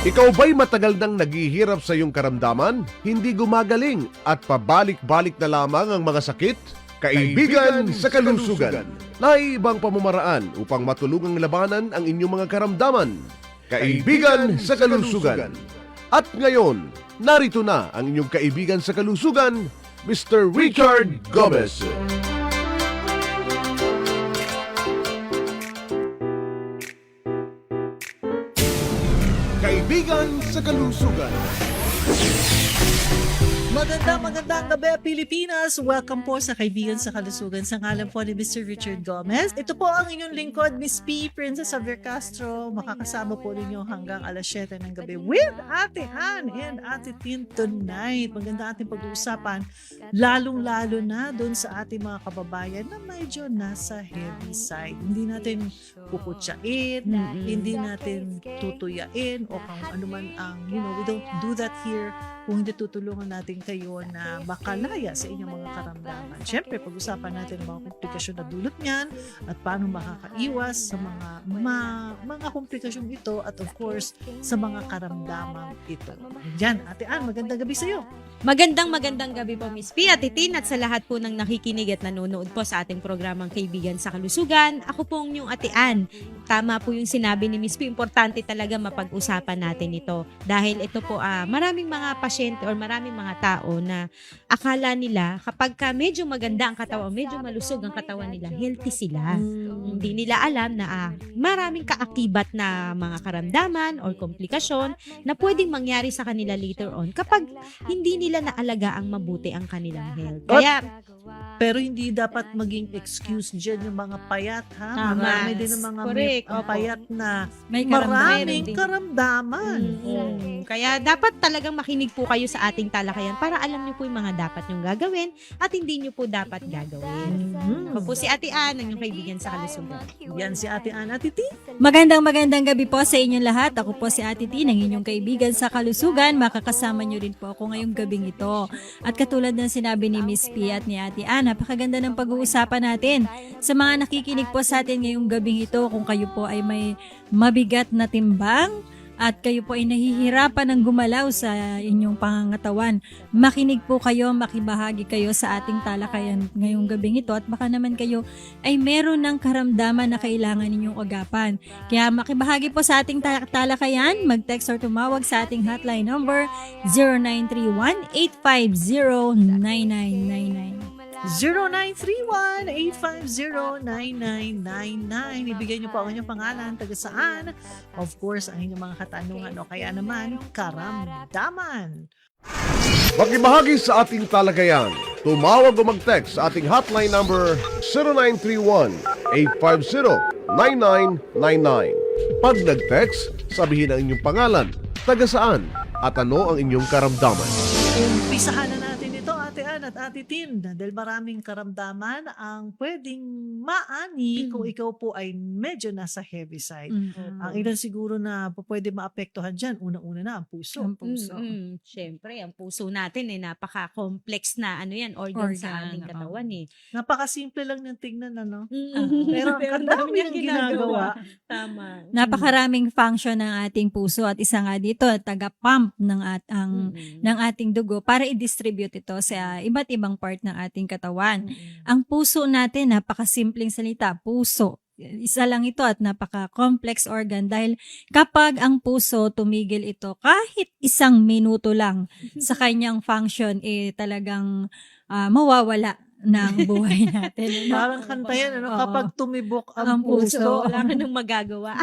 Ikaw ba'y matagal nang naghihirap sa iyong karamdaman? Hindi gumagaling at pabalik-balik na lamang ang mga sakit? Kaibigan sa kalusugan. Naibang pamamaraan upang matulungang labanan ang inyong mga karamdaman. Kaibigan sa kalusugan. At ngayon, narito na ang inyong kaibigan sa kalusugan, Mr. Richard Gomez. Kaibigan sa kalusugan. Magandang gabi Pilipinas! Welcome po sa Kaibigan sa Kalusugan sa ngalan po ni Mr. Richard Gomez. Ito po ang inyong lingkod, Miss P. Princess Xavier Castro. Makakasama po ninyo hanggang alas 7 ng gabi with Ate Ann and Ate Tin tonight. Maganda ating pag-uusapan, lalong-lalo na doon sa ating mga kababayan na medyo nasa heavy side. Hindi natin puputsain, hindi natin tutuyain o kung ano man ang, we don't do that here kung hindi tutulungan natin kayo na makalaya sa inyong mga karamdaman. Siyempre, pag-usapan natin ang mga komplikasyon na dulot niyan at paano makakaiwas sa mga komplikasyon ito at of course, sa mga karamdaman ito. Yan, Ate Ann, magandang gabi sa iyo. Magandang gabi po, Miss P. at Titin at sa lahat po ng nakikinig at nanonood po sa ating programang Kaibigan sa Kalusugan. Ako po ang inyong Ate Ann. Tama po yung sinabi ni Miss P. Importante talaga mapag-usapan natin ito. Dahil ito po, maraming mga pasyente or maraming mga tao na akala nila kapag medyo maganda ang katawan, medyo malusog ang katawan nila, healthy sila. Hindi nila alam na maraming kaakibat na mga karamdaman or komplikasyon na pwedeng mangyari sa kanila later on kapag hindi nila naalaga ang mabuti ang kanilang health. Kaya, Pero hindi dapat maging excuse dyan yung mga payat, ha? Tama. Marami din ng mga Correct. ang Opo. payat na may maraming din. karamdaman. Kaya dapat talagang makinig po kayo sa ating talakayan para alam niyo po yung mga dapat nyong gagawin at hindi niyo po dapat gagawin. Ako po si Ate Ann, ang inyong kaibigan sa kalusugan. Yan si Ate Ann, Ate T. Magandang gabi po sa inyong lahat. Ako po si Ate T, ng inyong kaibigan sa kalusugan. Makakasama nyo rin po ako ngayong gabing ito. At katulad ng sinabi ni Miss P at ni Ate Ann, napakaganda ng pag-uusapan natin. Sa mga nakikinig po sa atin ngayong gabing ito, kung kayo po ay may mabigat na timbang, at kayo po ay nahihirapan ng gumalaw sa inyong pangangatawan, makinig po kayo, makibahagi kayo sa ating talakayan ngayong gabing ito at baka naman kayo ay meron ng karamdaman na kailangan ninyong agapan. Kaya makibahagi po sa ating talakayan, mag-text or tumawag sa ating hotline number 0931-850-9999. 0931-850-9999. Ibigay niyo po ang inyong pangalan, taga saan. Of course, ang inyong mga katanungan o kaya naman, karamdaman. Makibahagi sa ating talakayan. Tumawag o mag-text sa ating hotline number 0931-850-9999. Pag nag-text, sabihin ang inyong pangalan, taga saan, at ano ang inyong karamdaman. Umpisahan na natin ito, Ate Ann at Ate Tin, dahil maraming karamdaman ang pwedeng maani kung ikaw po ay medyo nasa heavy side. Ang ilan siguro na pwede maapektuhan dyan, unang-una na ang puso. Siyempre, ang puso natin napaka-complex na organ sa ating katawan Napakasimple lang ng tingnan, ano? Pero ang dami niyang ginagawa. Tama. Napakaraming function ng ating puso at isa nga dito, taga-pump ng ating dugo para i-distribute ito sa iba't ibang part ng ating katawan. Ang puso natin, napakasimpleng salita, puso. Isa lang ito at napaka-complex organ dahil kapag ang puso tumigil ito kahit isang minuto lang sa kanyang function, talagang mawawala ng buhay natin. Parang kanta yan, ano? Oo. Kapag tumibok Ang ang puso. Wala ka nang magagawa.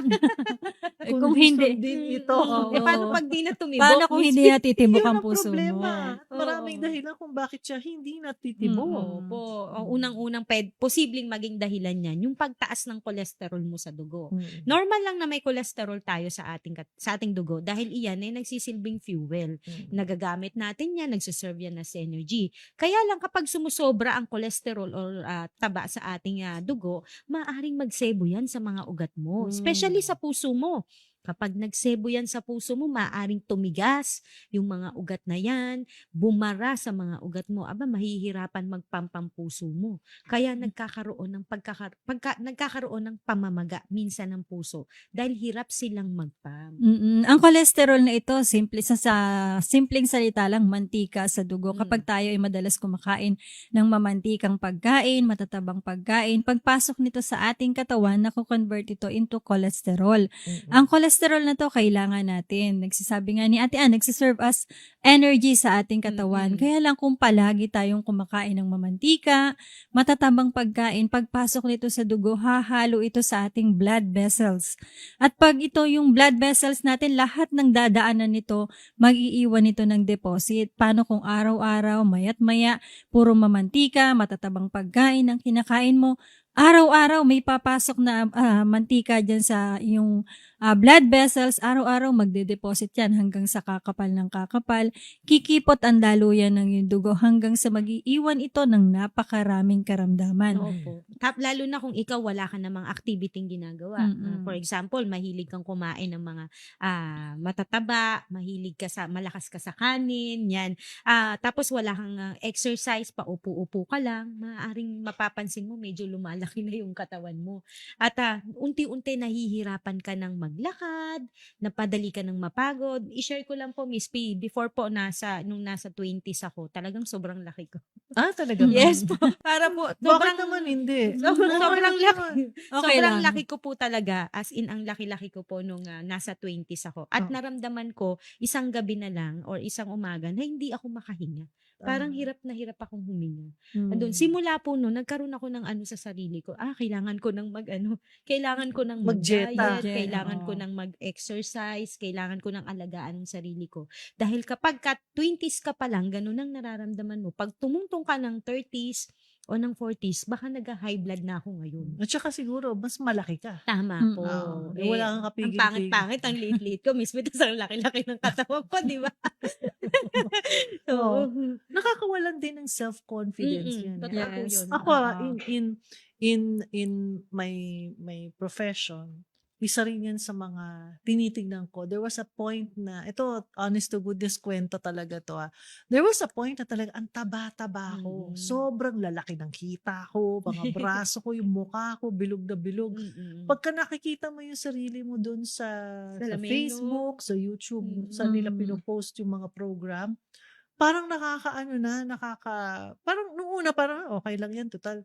Kung hindi, din ito. Paano pag di na tumibok? paano kung hindi natitibok Yun ang ang puso mo? problema. Oo. Maraming dahilan kung bakit siya hindi natitibok. Opo. Ang unang-unang posibleng maging dahilan niyan, yung pagtaas ng cholesterol mo sa dugo. Normal lang na may cholesterol tayo sa ating dugo dahil iyan ay nagsisilbing fuel. Nagagamit natin yan, nagsiserve yan as energy. Kaya lang kapag sumusobra ang cholesterol or taba sa ating dugo, maaaring magsebo yan sa mga ugat mo, especially sa puso mo. Kapag nagsebo yan sa puso mo, maaaring tumigas yung mga ugat na yan, bumara sa mga ugat mo, aba mahihirapan magpampang puso mo. Kaya nagkakaroon ng pamamaga minsan ng puso dahil hirap silang magpump. Ang cholesterol na ito, sa simpleng salita lang, mantika sa dugo. Mm. Kapag tayo ay madalas kumakain ng mamantikang pagkain, matatabang pagkain, pagpasok nito sa ating katawan, nako-convert ito into cholesterol. Ang cholesterol na to, kailangan natin. Nagsasabi nga ni Ate Ann, nagsiserve as energy sa ating katawan. Mm-mm. Kaya lang kung palagi tayong kumakain ng mamantika, matatabang pagkain, pagpasok nito sa dugo, hahalo ito sa ating blood vessels. At pag ito yung blood vessels natin, lahat ng dadaanan nito, mag-iiwan ito ng deposit. Paano kung araw-araw, mayat maya, puro mamantika, matatabang pagkain ang kinakain mo, araw-araw may papasok na mantika dyan sa yung blood vessels, araw-araw magde-deposit yan hanggang sa kakapal ng kakapal, kikipot ang daluyan ng yung dugo hanggang sa mag-iiwan ito ng napakaraming karamdaman. Opo. Lalo na kung ikaw wala ka namang activity ginagawa. For example, mahilig kang kumain ng mga matataba, malakas ka sa kanin, yan. Tapos wala kang exercise, paupo-upo ka lang, maaaring mapapansin mo medyo lumalaki na yung katawan mo. At unti-unti nahihirapan ka ng maglakad, napadali ka ng mapagod. I-share ko lang po, Miss P, before po nung nasa 20s ako, talagang sobrang laki ko. Talaga ba? Yes po. Para po, Bakit naman hindi? sobrang laki. Okay Sobrang lang. laki ko po talaga. As in, ang laki-laki ko po nung nasa 20s ako. At naramdaman ko, isang gabi na lang or isang umaga na hindi ako makahinga. Parang hirap na hirap akong huminga. Andun, simula po noon, nagkaroon ako ng sa sarili ko. Kailangan ko ng kailangan ko ng Mag-dieta. mag-diet, kailangan ko ng mag-exercise, kailangan ko ng alagaan ng sarili ko. Dahil kapag 20s ka pa lang, ganun ang nararamdaman mo. Pag tumungtong ka ng 30s o ng 40s, baka nag-high blood na ako ngayon. At saka siguro, mas malaki ka. Tama po. Wala kang Ang kapigil-pigil. pangit-pangit, ang liit-liit ko. Miss Vitas, ang laki-laki ng katawan ko, di ba? Oo. Nakakawalan din ng self-confidence yan. Totoo po Yes. yun. Ako, in my profession, isa rin yan sa mga tinitignan ko. There was a point na, ito, honest to goodness kwento talaga to. There was a point na talaga, ang taba-taba ko. Sobrang lalaki ng kita ko, mga braso ko, yung mukha ko, bilog na bilog. Pagka nakikita mo yung sarili mo dun sa Salamin, Facebook, sa YouTube, sa nila pinopost yung mga program, parang parang nung una, parang okay lang yan, total.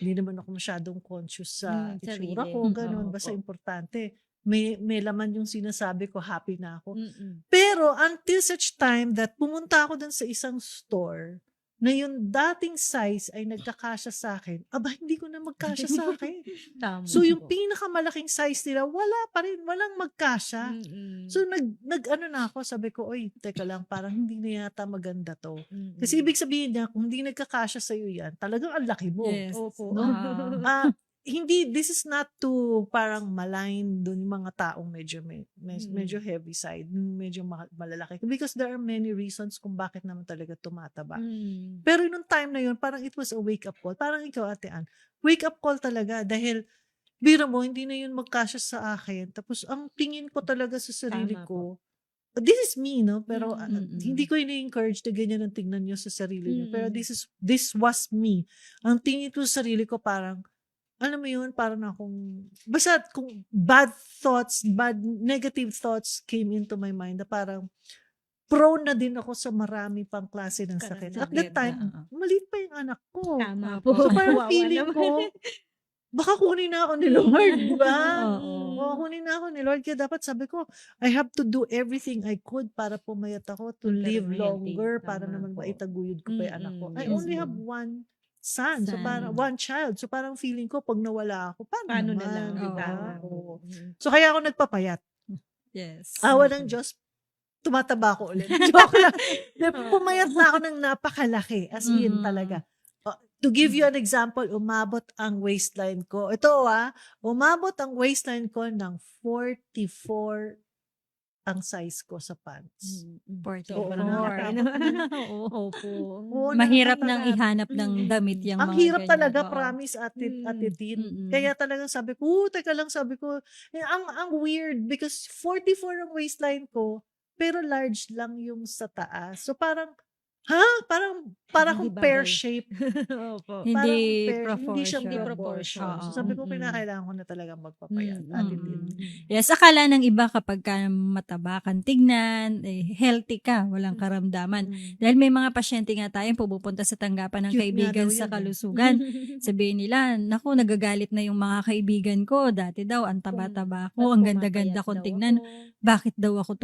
Hindi naman ako masyadong conscious sa itsura sarili. ko, ganun. Basta importante. May laman yung sinasabi ko, happy na ako. Mm-mm. Pero until such time that pumunta ako dun sa isang store na yung dating size ay nagkakasya sa akin, hindi ko na magkasya sa akin. Tama So yung po. pinakamalaking size nila, wala pa rin, walang magkasya. Mm-mm. So nag-ano na ako, sabi ko, oy, teka lang, parang hindi na yata maganda to. Mm-mm. Kasi ibig sabihin niya, kung hindi nagkakasya sa'yo yan, talagang ang laki mo. Yes. Opo. No? Hindi, this is not to parang malign dun yung mga taong medyo heavy side, medyo malalaki. Because there are many reasons kung bakit naman talaga tumataba. Pero nung time na yun, parang it was a wake-up call. Parang ikaw, Ate Ann, wake-up call talaga dahil biro mo, hindi na yun magkasya sa akin. Tapos ang tingin ko talaga sa sarili Tama ko, this is me, no? Pero Mm-mm. hindi ko ini-encourage na ganyan ang tingnan nyo sa sarili nyo. Pero this was me. Ang tingin ko sa sarili ko parang, alam mo yun, parang akong, basta kung negative thoughts came into my mind na parang prone na din ako sa marami pang klase ng sakit. At that time, maliit pa yung anak ko. Tama po. So parang Kawawa feeling naman. ko, baka kunin na ako ni Lord, di ba? Oo. Kunin na ako ni Lord. Kaya dapat sabi ko, I have to do everything I could para pumayat ako to live Healthy. longer, para Tama naman po. maitaguyod ko pa yung anak ko. I Yes only po. have one son. So Son. parang one child. So parang feeling ko pag nawala ako, paano Paano na lang, naman, di di ba? ba? Oo. So kaya ako nagpapayat. Yes. Awa ng Diyos, tumataba ko ulit. Joke lang. Pumayat na ako ng napakalaki. As in talaga. To give you an example, umabot ang waistline ko. Ito umabot ang waistline ko ng 44 ang size ko sa pants. 44. Oo, nakakatakot. Opo. Oo, Mahirap nang nakakatakot. ihanap ng damit yung Ang mga hirap ganyan. talaga, Oo. promise, Ate Tin. Mm-mm. Kaya talagang sabi ko, teka lang, sabi ko, ang weird because 44 ang waistline ko, pero large lang yung sa taas. So parang, Parang Hindi akong pear bagay. shape. Opo. Hindi Parang pear, hindi siya proportion. proportion. Oo. So sabi ko, Mm-mm. kinakailangan ko na talaga magpapayat, Ate Tin. Yes, akala ng iba kapag ka mataba kang tignan, healthy ka, walang karamdaman. Dahil may mga pasyente nga tayo pupunta sa tanggapan ng Cute kaibigan nga daw sa yan, eh. Kalusugan. Sabihin nila, naku, nagagalit na yung mga kaibigan ko. Dati daw, ang taba-taba ko, ang ganda-ganda kong tignan. Bakit daw ako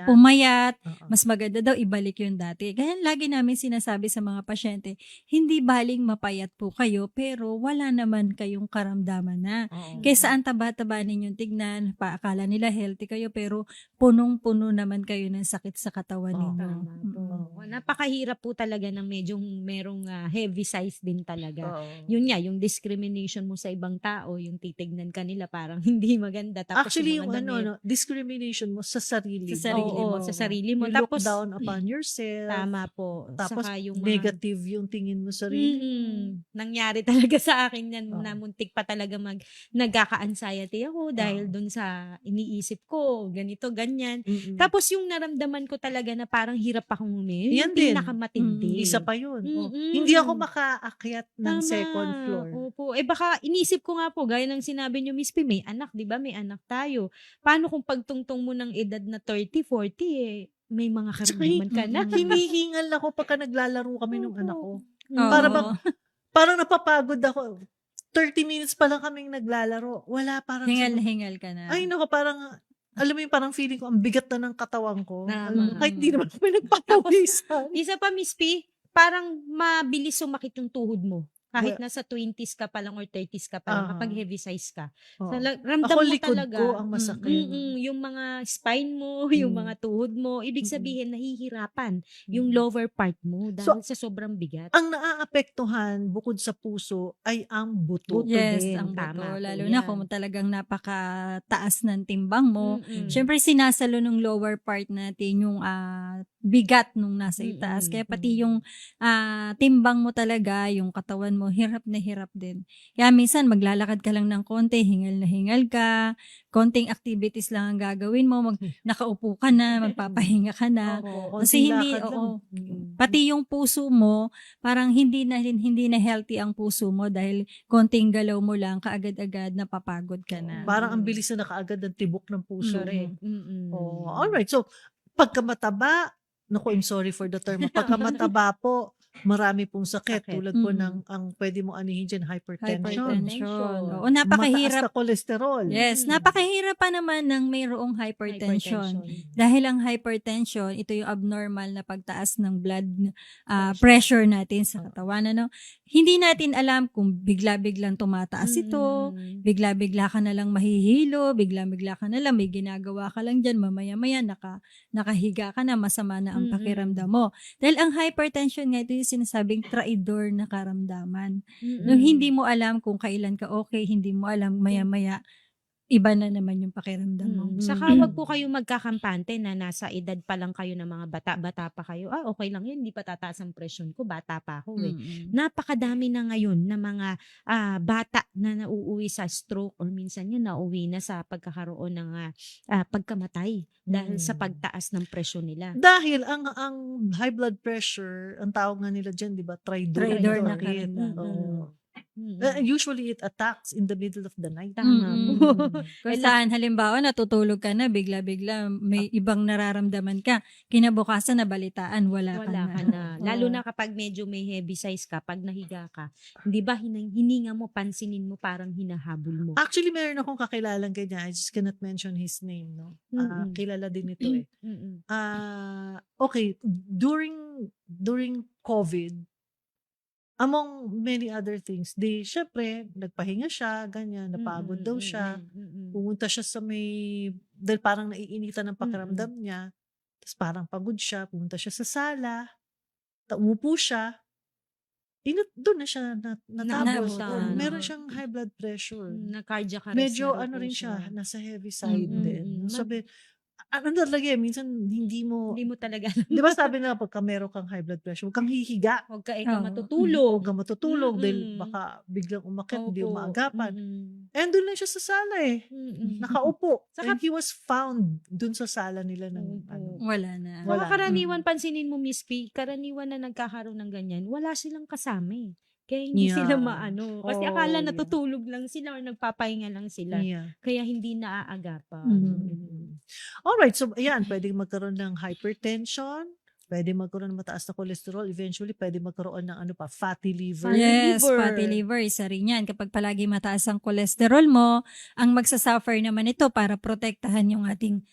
pumayat? Oo. Mas maganda daw ibalik yung dati. Kaya lagi namin sinasabi sa mga pasyente, hindi baling mapayat po kayo, pero wala naman kayong karamdaman na. Oo. Kaysa ang taba-taba ninyong tignan, paakala nila healthy kayo, pero punong-puno naman kayo ng sakit sa katawan Oo. ninyo. Tama po. Oo. Napakahirap po talaga ng medyo merong heavy size din talaga. Oo. Yun nga, yung discrimination mo sa ibang tao, yung titignan ka nila parang hindi maganda. Tapos Actually, yung yung mga damit, discrimination mo sa sarili. Sa sarili oo, mo. sa sarili mo. You look Tapos, down upon yourself. tama po. Tapos, Saka yung negative yung tingin mo sa sarili. Nangyari talaga sa akin yan Oo. na muntik pa talaga nagkaka-anxiety ako dahil Oo. dun sa iniisip ko, ganito, ganyan. Mm-mm. Tapos yung naramdaman ko talaga na parang hirap akong huminga. Yan Yung din. pinakamatindi. Isa pa yun. Oh. Mm-mm. Hindi ako makaakyat ng Tama. second floor. Opo. Baka inisip ko nga po, gaya ng sinabi niyo, Miss P, may anak, di ba? May anak tayo. Paano kung pagtungtong mo ng edad na 30, 40, may mga karamdaman ka na. Hinihingal ako pagka naglalaro kami ng Opo. anak ko. Oo. Parang napapagod ako. 30 minutes pa lang kaming naglalaro. Wala, parang Hingal ka na. ay, naku, parang, alam mo yung parang feeling ko, ang bigat na ng katawan ko. Tama. Alam mo, kahit di naman kami nagpapawisan. Isa pa, Miss P, parang mabilis sumakit yung tuhod mo. Kahit Well, nasa 20s ka pa lang or 30s ka pa lang, Ah. kapag heavy size ka. Oo. Ramdam Ako, mo likod talaga. ko ang masakit. Yung mga spine mo, yung Mm. mga tuhod mo, ibig Mm-mm. sabihin, nahihirapan yung Mm. lower part mo So, dahil sa sobrang bigat. Ang naaapektuhan bukod sa puso ay ang buto. Yes, din. ang Tama buto. po Lalo yan. na kung talagang napakataas ng timbang mo. Mm-mm. Siyempre, sinasalo ng lower part natin yung bigat nung nasa Mm-mm. itaas. Kaya pati yung timbang mo talaga, yung katawan mo, hirap na hirap din. Kaya minsan, maglalakad ka lang ng konti, hingal na hingal ka, konting activities lang ang gagawin mo, nakaupo ka na, magpapahinga ka na. Oo, Kasi konting hindi, lakad lang. oo, pati yung puso mo, parang hindi na healthy ang puso mo dahil konting galaw mo lang, kaagad-agad napapagod ka na. Parang ang bilis na nakaagad ng tibok ng puso. Correct. Mm-mm. Oh, alright. So, pagka mataba, naku, I'm sorry for the term. Pagka mataba po, marami pong sakit. Sakit. Tulad po Mm. ng, ang pwede mo anihin dyan, hypertension. Hypertension. Oo, Mataas napakahirap. na cholesterol. Yes, Mm. napakahirap pa naman ng mayroong hypertension. Dahil ang hypertension, ito yung abnormal na pagtaas ng blood pressure natin sa katawan. Ano? Hindi natin alam kung bigla-biglang tumataas ito, bigla-bigla ka na lang mahihilo, bigla-bigla ka na lang, may ginagawa ka lang dyan, mamaya-maya nakahiga ka na, masama na ang pakiramdam mo. Dahil ang hypertension nga, ito yung sinasabing traidor na karamdaman. Nung hindi mo alam kung kailan ka okay, hindi mo alam, maya-maya, iba na naman yung pakiramdam mo. Saka wag po kayo magkakampante na nasa edad pa lang kayo ng mga bata pa kayo. Okay lang yun, hindi pa tataas ang presyon ko, bata pa ako eh. Napakadami na ngayon na mga bata na nauuwi sa stroke or minsan yun nauuwi na sa pagkakaroon ng pagkamatay dahil sa pagtaas ng presyon nila. Dahil ang high blood pressure, ang tawag nga nila dyan, di ba? Traidor na sakit. karamdaman. Oo. Mm. Usually, it attacks in the middle of the night. Tama po. Kung saan, halimbawa, natutulog ka na, bigla-bigla, may ibang nararamdaman ka. Kinabukasan, nabalitaan, wala ka na. Lalo na kapag medyo may heavy size ka, pag nahiga ka, hindi ba hininga mo, pansinin mo, parang hinahabol mo. Actually, meron akong kakilalang ganyan. I just cannot mention his name, no? Mm-mm. Kilala din ito eh. Mm-mm. Okay, during COVID, among many other things, syempre, nagpahinga siya, ganyan, napagod daw siya. Pumunta siya sa dahil parang naiinitan ng pakiramdam niya, tapos parang pagod siya, pumunta siya sa sala, umupo siya, doon na siya natapos. Naabutan. Meron siyang high blood pressure. Na cardiac arrest Medyo na raw ano po rin siya, nasa heavy side Mm, din. mm. Sabi, ano talaga minsan hindi mo, Hindi mo talaga di ba sabi na pagka meron kang high blood pressure, huwag kang hihiga. huwag ka ikaw Oo. matutulog. Huwag kang matutulog dahil Mm-mm. baka biglang umakyat, hindi Opo. mo maagapan. Mm-mm. And doon lang siya sa sala eh. Mm-mm. Nakaupo. Saka- And he was found doon sa sala nila ng Opo. ano. Wala na. Wala. Saka karaniwan, pansinin mo, Miss P, karaniwan na nagkakaroon ng ganyan, wala silang kasama eh. Kaya hindi Yeah. sila maano. Kasi Oh, akala yeah. natutulog lang sila or nagpapahinga lang sila. Yeah. Kaya hindi naaagapan. Mhm. Alright, so ayan, pwedeng magkaroon ng hypertension, pwede magkaroon ng mataas na cholesterol, eventually pwede magkaroon ng ano pa, fatty liver. Yes, liver. fatty liver, isa rin yan. Kapag palagi mataas ang cholesterol mo, ang magsasuffer naman ito para protektahan yung ating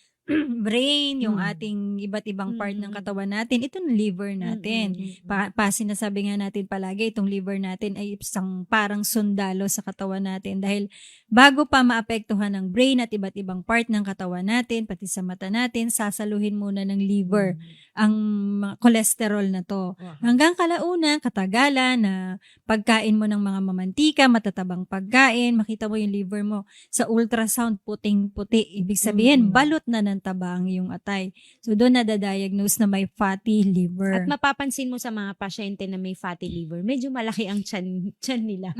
brain, yung Mm. ating iba't ibang part ng Mm. katawan natin. Ito ng liver natin. Mm-mm. Sinasabi nga natin palagi, itong liver natin ay isang parang sundalo sa katawan natin dahil bago pa maapektuhan ng brain at iba't ibang part ng katawan natin, pati sa mata natin, sasaluhin muna ng liver ang mga cholesterol na to. Aha. Hanggang kalaunan, katagalan na pagkain mo ng mga mamantika, matatabang pagkain, makita mo yung liver mo sa ultrasound puting-puti. Ibig sabihin, balot na ng taba ang iyong atay. So doon nadadiagnose na may fatty liver. At mapapansin mo sa mga pasyente na may fatty liver, medyo malaki ang tiyan nila.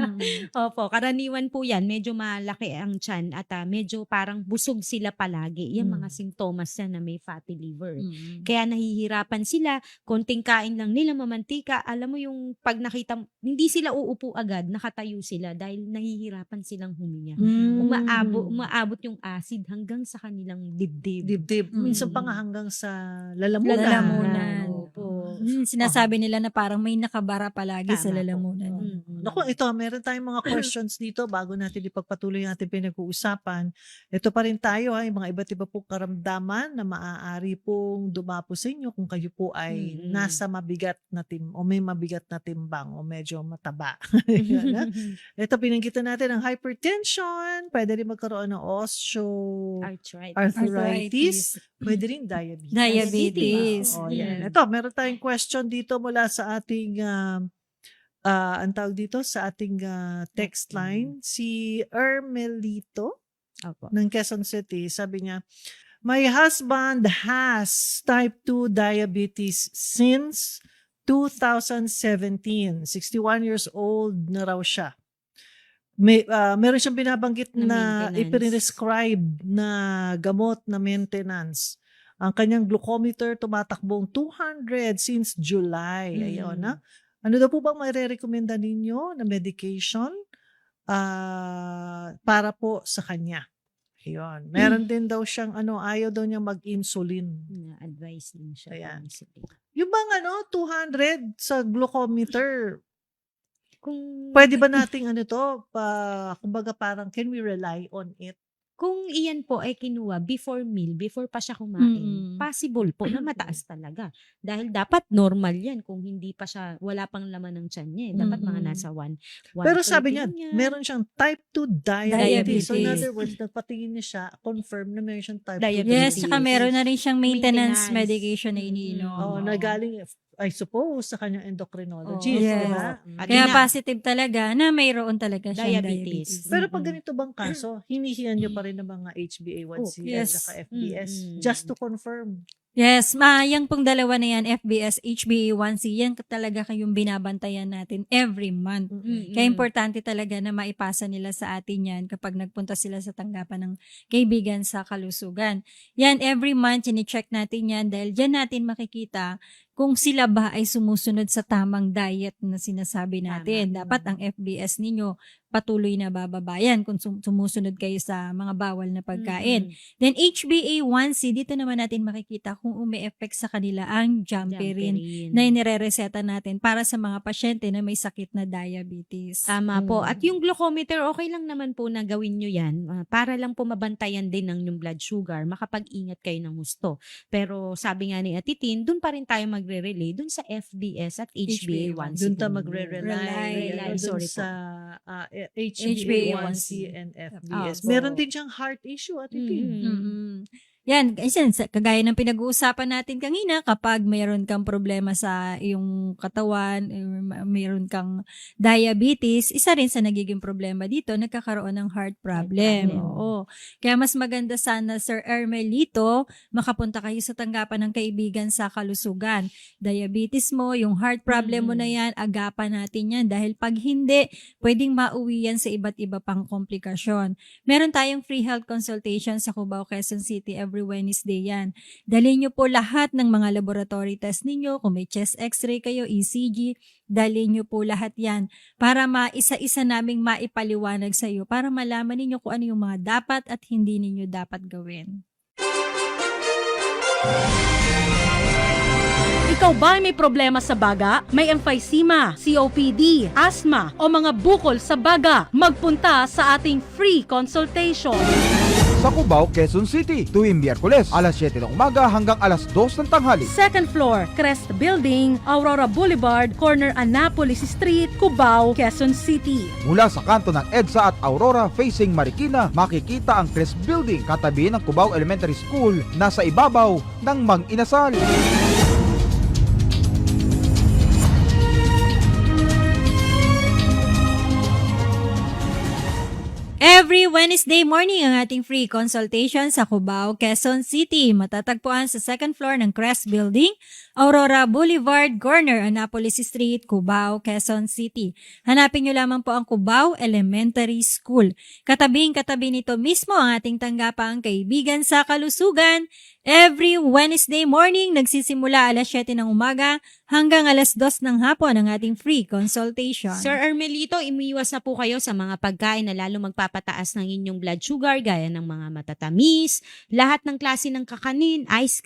Opo, karaniwan po yan, medyo malaki ang tiyan at medyo parang busog sila palagi. Yung mga sintomas yan na may fatty liver. Kaya nahihirapan sila, konting kain lang nila mamantika, alam mo yung pag nakita, hindi sila uupo agad, nakatayo sila dahil nahihirapan silang huminga. Umaabot yung acid hanggang sa kanilang dibdib. Dibdib. Mm. Minsan pa nga hanggang sa lalamunan. Lalamunan. Opo. Sinasabi nila na parang may nakabara palagi sa Tama po. lalamunan. Mm. Naku, ito, meron tayong mga questions dito bago natin ipagpatuloy ang ating pinag-uusapan. Ito pa rin tayo, yung mga iba't iba pong karamdaman na maaari pong dumapo sa inyo kung kayo po ay Mm-mm. nasa mabigat na o may mabigat na timbang o medyo mataba. Yan, ha? Ito, pinanggitan natin ang hypertension, pwede rin magkaroon ng arthritis, pwede rin diabetes. Diabetes. Oh, yan. Ito, meron tayong question dito mula sa ating ang tawag dito sa ating text line, si Ermelito Opo. ng Quezon City. Sabi niya, my husband has type 2 diabetes since 2017. 61 years old na raw siya. Meron siyang binabanggit Na na maintenance. ipinescribe na gamot na maintenance. Ang kanyang glucometer tumatakbong 200 since July. Ayun, na. Ano daw po bang maire-recommenda ninyo na medication para po sa kanya? Ayun. Meron din daw siyang ayaw daw niyang mag-insulin. Na-advise din siya. Ayan. Sige. Yung bang 200 sa glucometer, Kung pwede ba nating kumbaga parang can we rely on it? Kung iyan po ay kinuha before meal, before pa siya kumain, Mm-mm. possible po na mataas talaga. Dahil dapat normal yan kung hindi pa siya, wala pang laman ng tiyan niya. Dapat mga Mm-mm. nasa 1. Pero sabi niya, meron siyang type 2 diabetes. So in Diabetes. other words, nagpatingin niya siya, confirm na meron siyang type 2 Diabetes. Yes, saka meron na rin siyang maintenance Maintenance. medication na iniinom. na galing, I suppose, sa kanyang endocrinologist. Oh, yes. Di ba? At Kaya ina- positive talaga na mayroon talaga siyang Diabetes. diabetes. Pero pag ganito bang kaso, hinihiyan nyo pa rin ng mga HbA1c yes. at saka FBS Mm-mm. just to confirm. Yes, yung pong dalawa na yan, FBS, HbA1c, yan talaga kayong binabantayan natin every month. Mm-mm. Kaya importante talaga na maipasa nila sa atin yan kapag nagpunta sila sa tanggapan ng kaibigan sa kalusugan. Yan, every month, chine-check natin yan dahil dyan natin makikita kung sila ba ay sumusunod sa tamang diet na sinasabi natin. Tama. Dapat ang FBS ninyo patuloy na bababayan kung sumusunod kayo sa mga bawal na pagkain. Mm-mm. Then HbA1c, dito naman natin makikita kung umi-effect sa kanila ang Jamperin na inirereseta natin para sa mga pasyente na may sakit na diabetes. Tama po. At yung glucometer, okay lang naman po na gawin nyo yan para lang po mabantayan din ng yung blood sugar, makapag-ingat kayo ng gusto. Pero sabi nga ni Ate Tin, dun pa rin tayo magre-relay dun sa FDS at HbA1c. Doon tayo po. magre-rely Rely, doon sorry sa HbA1c HbA1c and FBS. Opo. Meron din siyang heart issue at Mm. Mm-mm. Yan, kasi kagaya ng pinag-uusapan natin kanina, kapag mayroon kang problema sa iyong katawan, mayroon kang diabetes, isa rin sa nagiging problema dito, nagkakaroon ng heart problem. problem. Oo. Kaya mas maganda sana, Sir Ermelito, makapunta kayo sa tanggapan ng kaibigan sa kalusugan. Diabetes mo, yung heart problem mo na yan, agapan natin yan. Dahil pag hindi, pwedeng mauwi yan sa iba't iba pang komplikasyon. Meron tayong free health consultation sa Cubao, Quezon City every Wednesday yan. Dalhin nyo po lahat ng mga laboratory test ninyo. Kung may chest x-ray kayo, ECG, dalhin nyo po lahat yan para maisa-isa naming maipaliwanag sa iyo para malaman ninyo kung ano yung mga dapat at hindi ninyo dapat gawin. Ikaw ba ay may problema sa baga? May emphysema, COPD, asthma o mga bukol sa baga? Magpunta sa ating free consultation. Sa Cubao, Quezon City, tuwing Miyerkules, alas 7 ng umaga hanggang alas 2 ng tanghali. Second floor, Crest Building, Aurora Boulevard, corner Annapolis Street, Cubao, Quezon City. Mula sa kanto ng EDSA at Aurora facing Marikina, makikita ang Crest Building katabi ng Cubao Elementary School na sa ibabaw ng Mang Inasal. Every Wednesday morning ang ating free consultation sa Cubao, Quezon City. Matatagpuan sa second floor ng Crest Building, Aurora Boulevard, corner Annapolis Street, Cubao, Quezon City. Hanapin nyo lamang po ang Cubao Elementary School. Katabing-katabi nito mismo ang ating tanggapang kaibigan sa kalusugan. Every Wednesday morning, nagsisimula alas 7 ng umaga hanggang alas 2 ng hapon ang ating free consultation. Sir Ermelito, umiiwas na po kayo sa mga pagkain na lalo magpapataas ng inyong blood sugar gaya ng mga matatamis, lahat ng klase ng kakanin, ice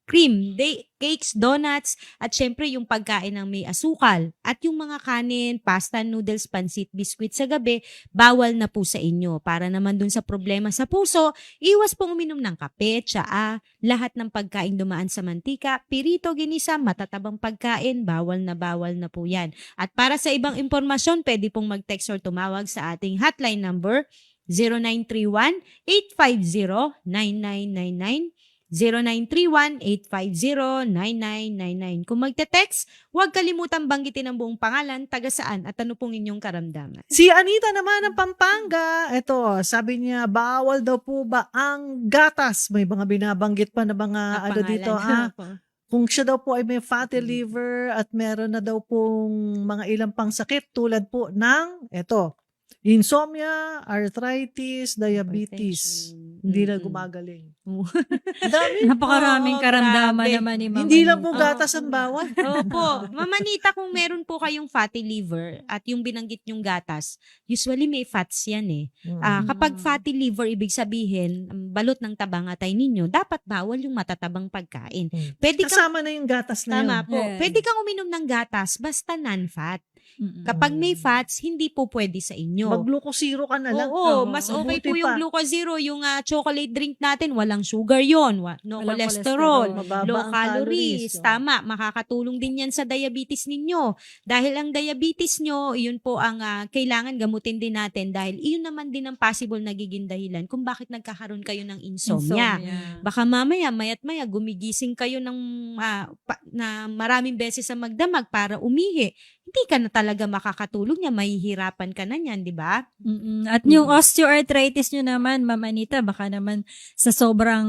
cream, cakes, donuts, at syempre yung pagkain ng may asukal. At yung mga kanin, pasta, noodles, pansit, biskwit sa gabi, bawal na po sa inyo. Para naman dun sa problema sa puso, iwas pong uminom ng kape, tsaa, lahat ng pagkain dumaan sa mantika, pirito, ginisa, matatabang pagkain, bawal na po yan. At para sa ibang impormasyon, pwede pong mag-text or tumawag sa ating hotline number 0931-850-9999, 0931-850-9999. Kung magte-text, huwag kalimutan banggitin ang buong pangalan, taga saan at ano pong inyong karamdaman. Si Anita naman ng Pampanga, ito, sabi niya, bawal daw po ba ang gatas? May mga binabanggit pa na mga ano dito, kung siya daw po ay may fatty liver at meron na daw pong mga ilang pang sakit tulad po ng, ito, insomnia, arthritis, diabetes. Hindi na gumagaling. Dami. Napakaraming karamdaman grabe. naman ni Ma'am Hindi lang po Anita. gatas ang bawal. Opo. Mamanita, kung meron po kayong fatty liver at yung binanggit yung gatas, usually may fats yan eh. Kapag fatty liver, ibig sabihin, balot ng tabang atay ninyo, dapat bawal yung matatabang pagkain. Pwede kang, Kasama na yung gatas na tama yun. po, Yeah. pwede kang uminom ng gatas, basta non-fat. Mm-mm. Kapag may fats, hindi po pwede sa inyo. Mag-glucosiro ka na lang. Oo, mas okay mabuti po yung pa. Glucozero, yung chocolate drink natin, walang sugar yon, no Walang cholesterol, Mababa low ang calories. calories. Tama, makakatulong din yan sa diabetes ninyo. Dahil ang diabetes nyo, yun po ang kailangan gamutin din natin dahil iyon naman din ang possible nagiging dahilan kung bakit nagkakaroon kayo ng insomnia. Baka mamaya, mayat maya, gumigising kayo ng na maraming beses sa magdamag para umihi. Hindi ka na talaga makakatulog niya, mahihirapan ka na niyan, di ba? Mm-mm. At yung osteoarthritis nyo naman, Ma'am Anita, baka naman sa sobrang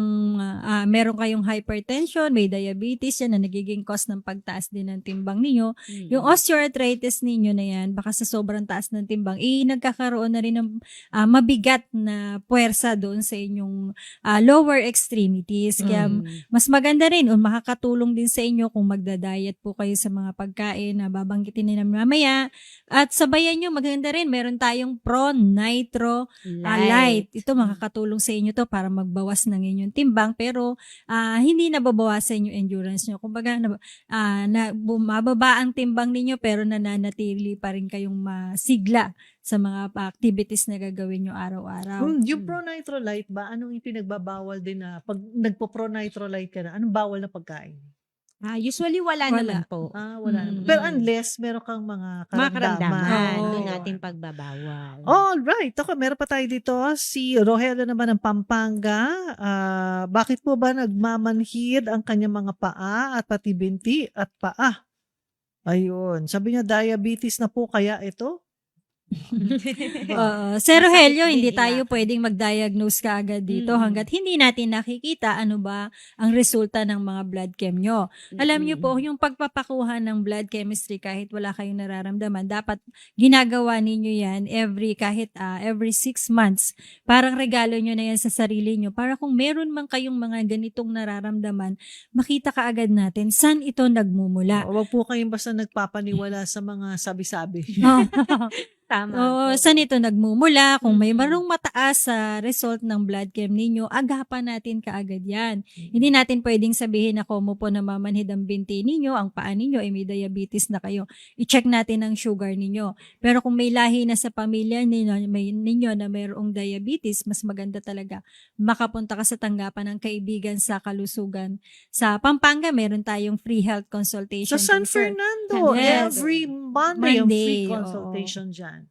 meron kayong hypertension, may diabetes yan na nagiging cause ng pagtaas din ng timbang ninyo. Yung osteoarthritis ninyo na yan, baka sa sobrang taas ng timbang, nagkakaroon na rin ng mabigat na puwersa doon sa inyong lower extremities. Kaya mas maganda rin, o makakatulong din sa inyo kung magda-diet po kayo sa mga pagkain na babanggitin na mamaya. At sabayan nyo, maganda rin, meron tayong Pro Nitro Light. Ito makakatulong sa inyo to para magbawas ng inyong timbang, pero hindi nababawasan yung endurance nyo. Kumbaga, bumababa ang timbang ninyo pero nananatili pa rin kayong masigla sa mga activities na gagawin nyo araw-araw. Yung Pro-Nitrolite ba, anong ipinagbabawal din na pag nagpo-Pro-Nitrolite ka na, anong bawal na pagkain? Usually wala naman po. Wala naman. Mm. Pero unless meron kang mga Mga karamdaman. karamdaman, Oo. doon natin pagbabawal. Alright. Ako, meron pa tayo dito. Si Rogelio naman ng Pampanga. Bakit po ba nagmamanhid ang kanyang mga paa at pati binti at paa? Ayun. Sabi niya, diabetes na po kaya ito? Sir Rogelio, Masakit hindi din tayo pwedeng mag-diagnose kaagad dito Mm. hanggat hindi natin nakikita ano ba ang resulta ng mga blood chem nyo. Alam niyo po, yung pagpapakuha ng blood chemistry kahit wala kayong nararamdaman, dapat ginagawa ninyo yan every 6 months. Parang regalo nyo na yan sa sarili nyo. Para kung meron man kayong mga ganitong nararamdaman, makita kaagad natin saan ito nagmumula. Huwag po kayong basta nagpapaniwala sa mga sabi-sabi. Tama. Oo, saan ito nagmumula? Kung may marong mataas sa result ng blood chem ninyo, agapan natin kaagad yan. Hindi natin pwedeng sabihin na kung mo po namamanhid ang binti ninyo, ang paa ninyo, ay may diabetes na kayo. I-check natin ang sugar ninyo. Pero kung may lahi na sa pamilya ninyo na mayroong diabetes, mas maganda talaga makapunta ka sa tanggapan ng kaibigan sa kalusugan. Sa Pampanga, meron tayong free health consultation. Sa San din, sir. Fernando, Yes. every Monday ang free Monday, consultation dyan.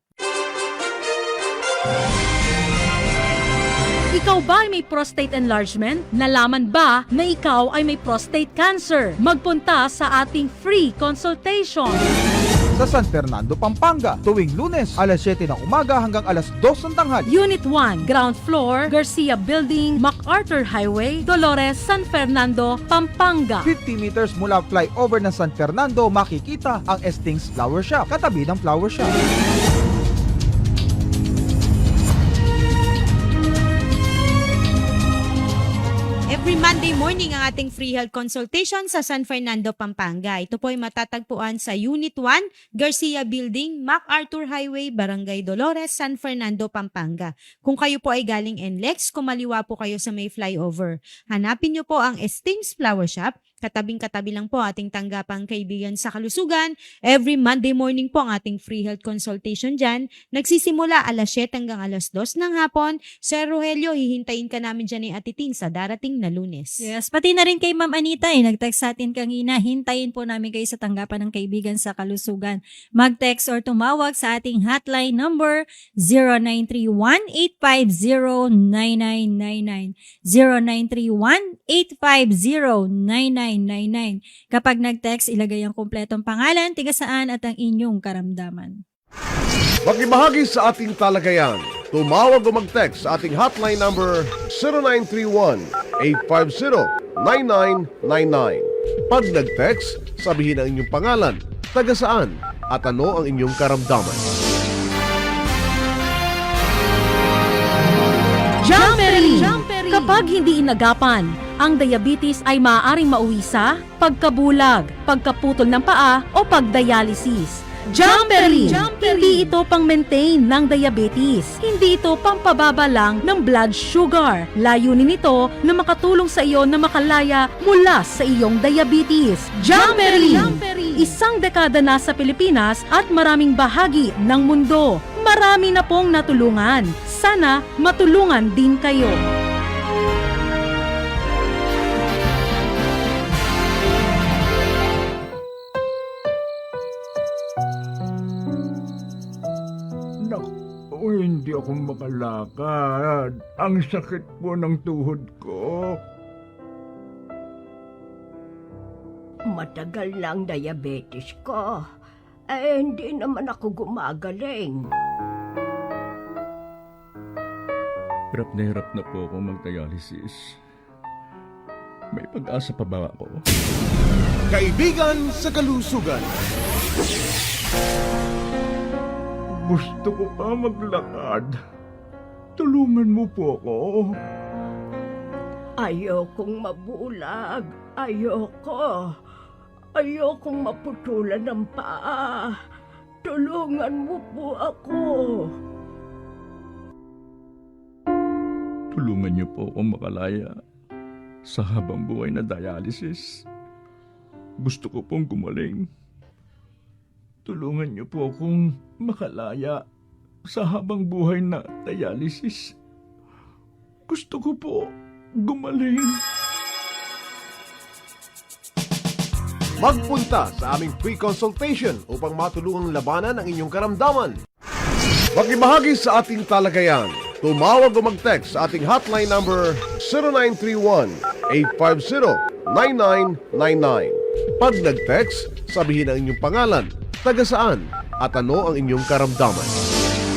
Ikaw ba ay may prostate enlargement? Nalaman ba na ikaw ay may prostate cancer? Magpunta sa ating free consultation. Sa San Fernando, Pampanga, tuwing Lunes, alas 7 ng umaga hanggang alas 2 ng tanghali. Unit 1, ground floor, Garcia Building, MacArthur Highway, Dolores, San Fernando, Pampanga. 50 meters mula flyover ng San Fernando, makikita ang Estings Flower Shop, katabi ng flower shop. Every Monday morning ang ating free health consultation sa San Fernando, Pampanga. Ito po ay matatagpuan sa Unit 1, Garcia Building, MacArthur Highway, Barangay Dolores, San Fernando, Pampanga. Kung kayo po ay galing NLEX, kumaliwa po kayo sa may flyover. Hanapin niyo po ang Estings Flower Shop. Katabing-katabi lang po ating tanggapang kaibigan sa kalusugan. Every Monday morning po ang ating free health consultation dyan. Nagsisimula alas 7 hanggang alas 2 ng hapon. Sir Rogelio, hihintayin ka namin dyan ni Atitin sa darating na Lunes. Yes, pati na rin kay Ma'am Anita, nag-text sa atin kanina, hintayin po namin kayo sa tanggapan ng kaibigan sa kalusugan. Mag-text or tumawag sa ating hotline number 0931-850-9999. 0931-850-9999. Kapag nag-text, ilagay ang kumpletong pangalan, tigasaan at ang inyong karamdaman. Makibahagi sa ating talagayan. Tumawag o mag-text sa ating hotline number 0931-850-9999. Pag nag-text, sabihin ang inyong pangalan, taga saan, at ano ang inyong karamdaman. Jumpery! Kapag hindi inagapan, ang diabetes ay maaaring mauwi sa pagkabulag, pagkaputol ng paa o pagdialysis. Jumpery! Hindi ito pang-maintain ng diabetes. Hindi ito pampababa lang ng blood sugar. Layunin nito na makatulong sa iyo na makalaya mula sa iyong diabetes. Jumpery! Isang dekada na sa Pilipinas at maraming bahagi ng mundo. Marami na pong natulungan. Sana matulungan din kayo. Hindi ako makalakad. Ang sakit po ng tuhod ko. Matagal na ang diabetes ko. Hindi naman ako gumagaling. Hirap na po ako mag-dialysis. May pag-asa pa ba ako? Kaibigan sa kalusugan. Gusto ko pa maglakad. Tulungan mo po ako. Ayokong mabulag. Ayokong maputulan ng paa. Tulungan mo po ako. Tulungan niyo po ako makalaya sa habang buhay na dialysis. Gusto ko pong gumaling. Tulungan niyo po akong makalaya sa habang buhay na dialysis. Gusto ko po gumaling. Magpunta sa aming free consultation upang matulungang labanan ang inyong karamdaman. Makibahagi sa ating talagayan. Tumawag o mag-text sa ating hotline number 0931-850-9999. Pag nag-text, sabihin ang inyong pangalan, taga saan, at ano ang inyong karamdaman.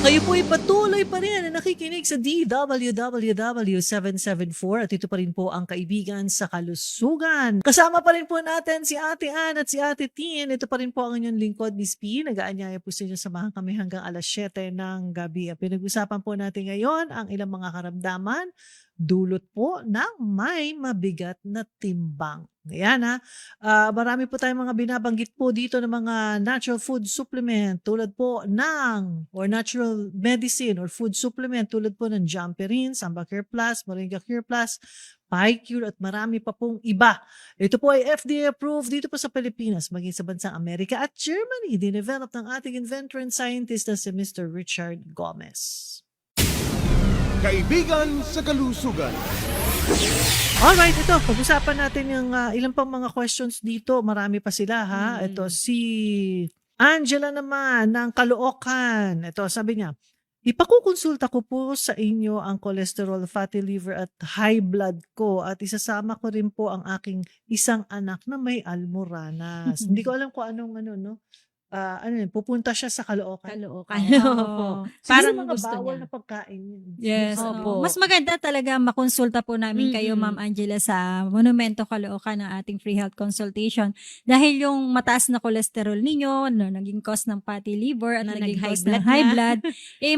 Kayo po'y patuloy pa rin na nakikinig sa DWWW774 at ito pa rin po ang Kaibigan sa Kalusugan. Kasama pa rin po natin si Ate Ann at si Ate Tin. Ito pa rin po ang inyong lingkod, Miss P. Nag-aanyaya po sa inyo, samahan kami hanggang alas 7 ng gabi. Ang pinag-usapan po natin ngayon ang ilang mga karamdaman dulot po ng may mabigat na timbang. Ayan ha. Marami po tayong mga binabanggit po dito ng mga natural food supplement tulad po ng or natural medicine or food supplement tulad po ng Jumperin, Samba Cure Plus, Moringa Cure Plus, PyCure at marami pa pong iba. Ito po ay FDA approved dito po sa Pilipinas, maging sa bansang Amerika at Germany. Dinevelop ng ating inventor and scientist na si Mr. Richard Gomez. Kaibigan sa Kalusugan. Alright, ito, pag-usapan natin yung ilang pang mga questions dito. Marami pa sila ha. Ito, si Angela naman ng Caloocan. Ito, sabi niya, ipakukonsulta ko po sa inyo ang cholesterol, fatty liver at high blood ko at isasama ko rin po ang aking isang anak na may almoranas. Hindi ko alam kung anong pupunta siya sa Caloocan. Caloocan. Oo. Parang Siguro mga gusto bawal niya. na pagkain yun. Yes. Opo. Mas maganda talaga makonsulta po namin kayo, Ma'am Angela, sa Monumento Caloocan ng ating free health consultation. Dahil yung mataas na cholesterol ninyo, naging cause ng fatty liver at Na naging nag-high cause ng blood high na. blood,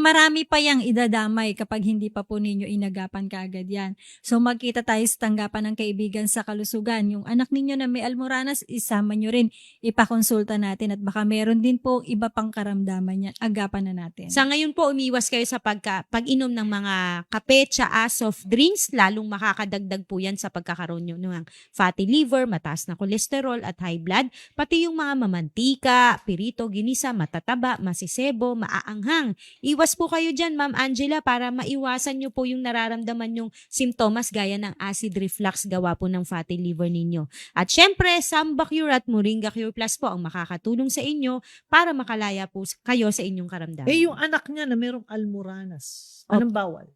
marami pa yang idadamay kapag hindi pa po ninyo inagapan kaagad yan. So magkita tayo sa tanggapan ng Kaibigan sa Kalusugan. Yung anak ninyo na may almoranas, isama nyo rin, ipakonsulta natin at baka meron din po iba pang karamdaman yan, agapan na natin. Sa ngayon po, umiwas kayo sa pag-inom ng mga kape, tsaa, soft drinks, lalong makakadagdag po yan sa pagkakaroon nyo ng fatty liver, mataas na kolesterol at high blood, pati yung mga mamantika, pirito, ginisa, matataba, masisebo, maaanghang. Iwas po kayo dyan, Ma'am Angela, para maiwasan nyo po yung nararamdaman yung simptomas gaya ng acid reflux gawa po ng fatty liver ninyo. At syempre, Samba Cure at Moringa Cure Plus po ang makakatulong sa inyo para makalaya po kayo sa inyong karamdaman. Yung anak niya na merong almoranas, anong bawal?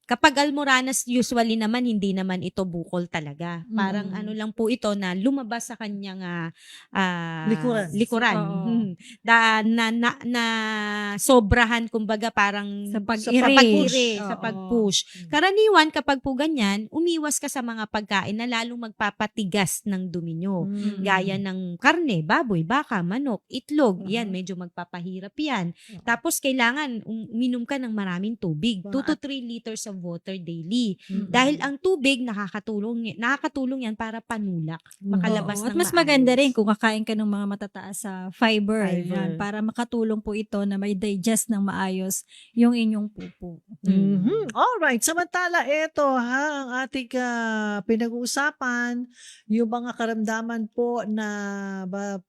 Kapag almoranas, usually naman, hindi naman ito bukol talaga. Parang ano lang po ito na lumabas sa kanyang likuran. Oo. Na sobrahan, kumbaga parang Sa sa pag-iri. sa Oo. pag-push. Karaniwan, kapag po ganyan, umiwas ka sa mga pagkain na lalong magpapatigas ng dumi nyo. Gaya ng karne, baboy, baka, manok, itlog. Yan, medyo magpapahirap yan. Tapos, kailangan uminom ka ng maraming tubig. 2 to 3 liters of water daily. Dahil ang tubig, nakakatulong yan para panulak. Makalabas Oo. At ng mas maganda maayos. rin kung kakain ka ng mga matataas sa fiber. Fiber. Yan, para makatulong po ito na may digest ng maayos yung inyong pupo. Alright, samantala ito ang ating pinag-uusapan, yung mga karamdaman po na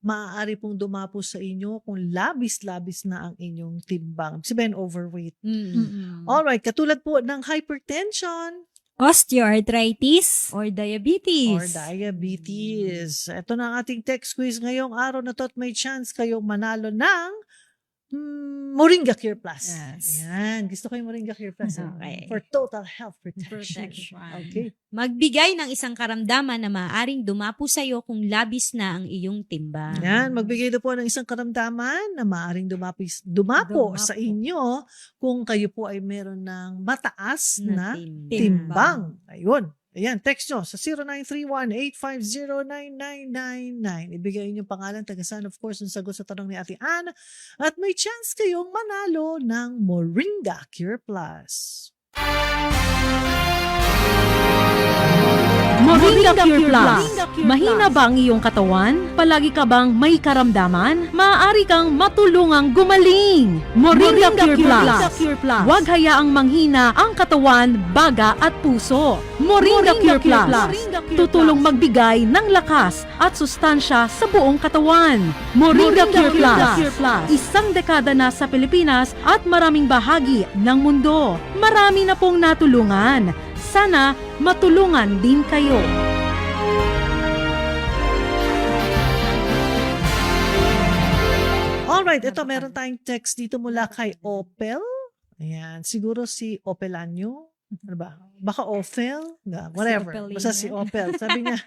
maaari pong dumapo sa inyo kung labis-labis na ang inyong timbang. Sabihin overweight. Alright, katulad po ng hypertension Osteoarthritis. Or diabetes. or diabetes. Ito na ang ating text quiz ngayong araw na to at may chance kayong manalo ng Moringa Cure Plus. Yes. Ayan, gusto ko yung Moringa Cure Plus. Okay. For total health protection. Okay. Magbigay ng isang karamdaman na maaaring dumapo sa iyo kung labis na ang iyong timbang. Yan, magbigay na po ng isang karamdaman na maaaring dumapo sa inyo kung kayo po ay meron ng mataas na timbang. Ayun. Ayan, text nyo sa 0931-850-9999. Ibigay niyo pangalan, tagasan, of course, ang sagot sa tanong ni Ate Ann. At may chance kayong manalo ng Moringa Cure Plus. Moringa Cure Plus. Mahina ba ang iyong katawan? Palagi ka bang may karamdaman? Maaari kang matulungang gumaling. Moringa Cure Plus. Huwag hayaang manghina ang katawan, baga at puso. Moringa Cure Plus. Tutulong magbigay ng lakas at sustansya sa buong katawan. Moringa Cure Plus. Isang dekada na sa Pilipinas at maraming bahagi ng mundo. Marami na pong natulungan. Sana matulungan din kayo. Alright, ito meron tayong text dito mula kay Opel. Ayan, siguro si Opelanyo. Ano ba? Baka Opel? Whatever. Opel Basta si Opel. Sabi niya,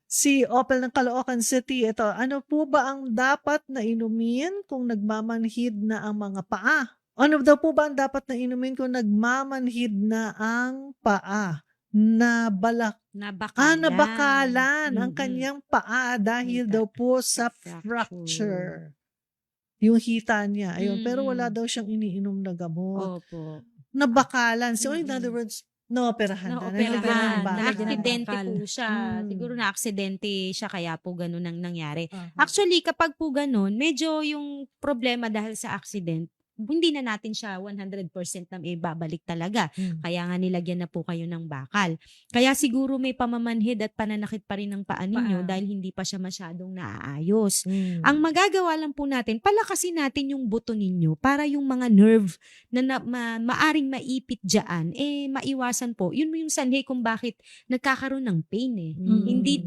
si Opel ng Caloocan City, ito, ano po ba ang dapat na inumin kung nagmamanhid na ang mga paa? Ano daw po ba ang dapat na inumin kung nagmamanhid na ang paa? Nabakalan ang kanyang paa dahil daw po sa fracture. Yung hita niya. Ayun. Pero wala daw siyang iniinom na gamot. Opo. Nabakalan. So, in other words, naoperahan na. Naoperahan. Nalagyan ng Na-aksidente bakal. po siya. Siguro na-aksidente siya kaya po ganun ang nangyari. bakal. Actually, kapag po ganun, medyo yung problema dahil sa accident, hindi na natin siya 100% na ibabalik talaga. Kaya nga nilagyan na po kayo ng bakal. Kaya siguro may pamamanhid at pananakit pa rin ng paa ninyo dahil hindi pa siya masyadong naaayos. Ang magagawa lang po natin, palakasin natin yung buto ninyo para yung mga nerve na maaring maipit dyan, maiwasan po. Yun yung sanhi kung bakit nagkakaroon ng pain Hindi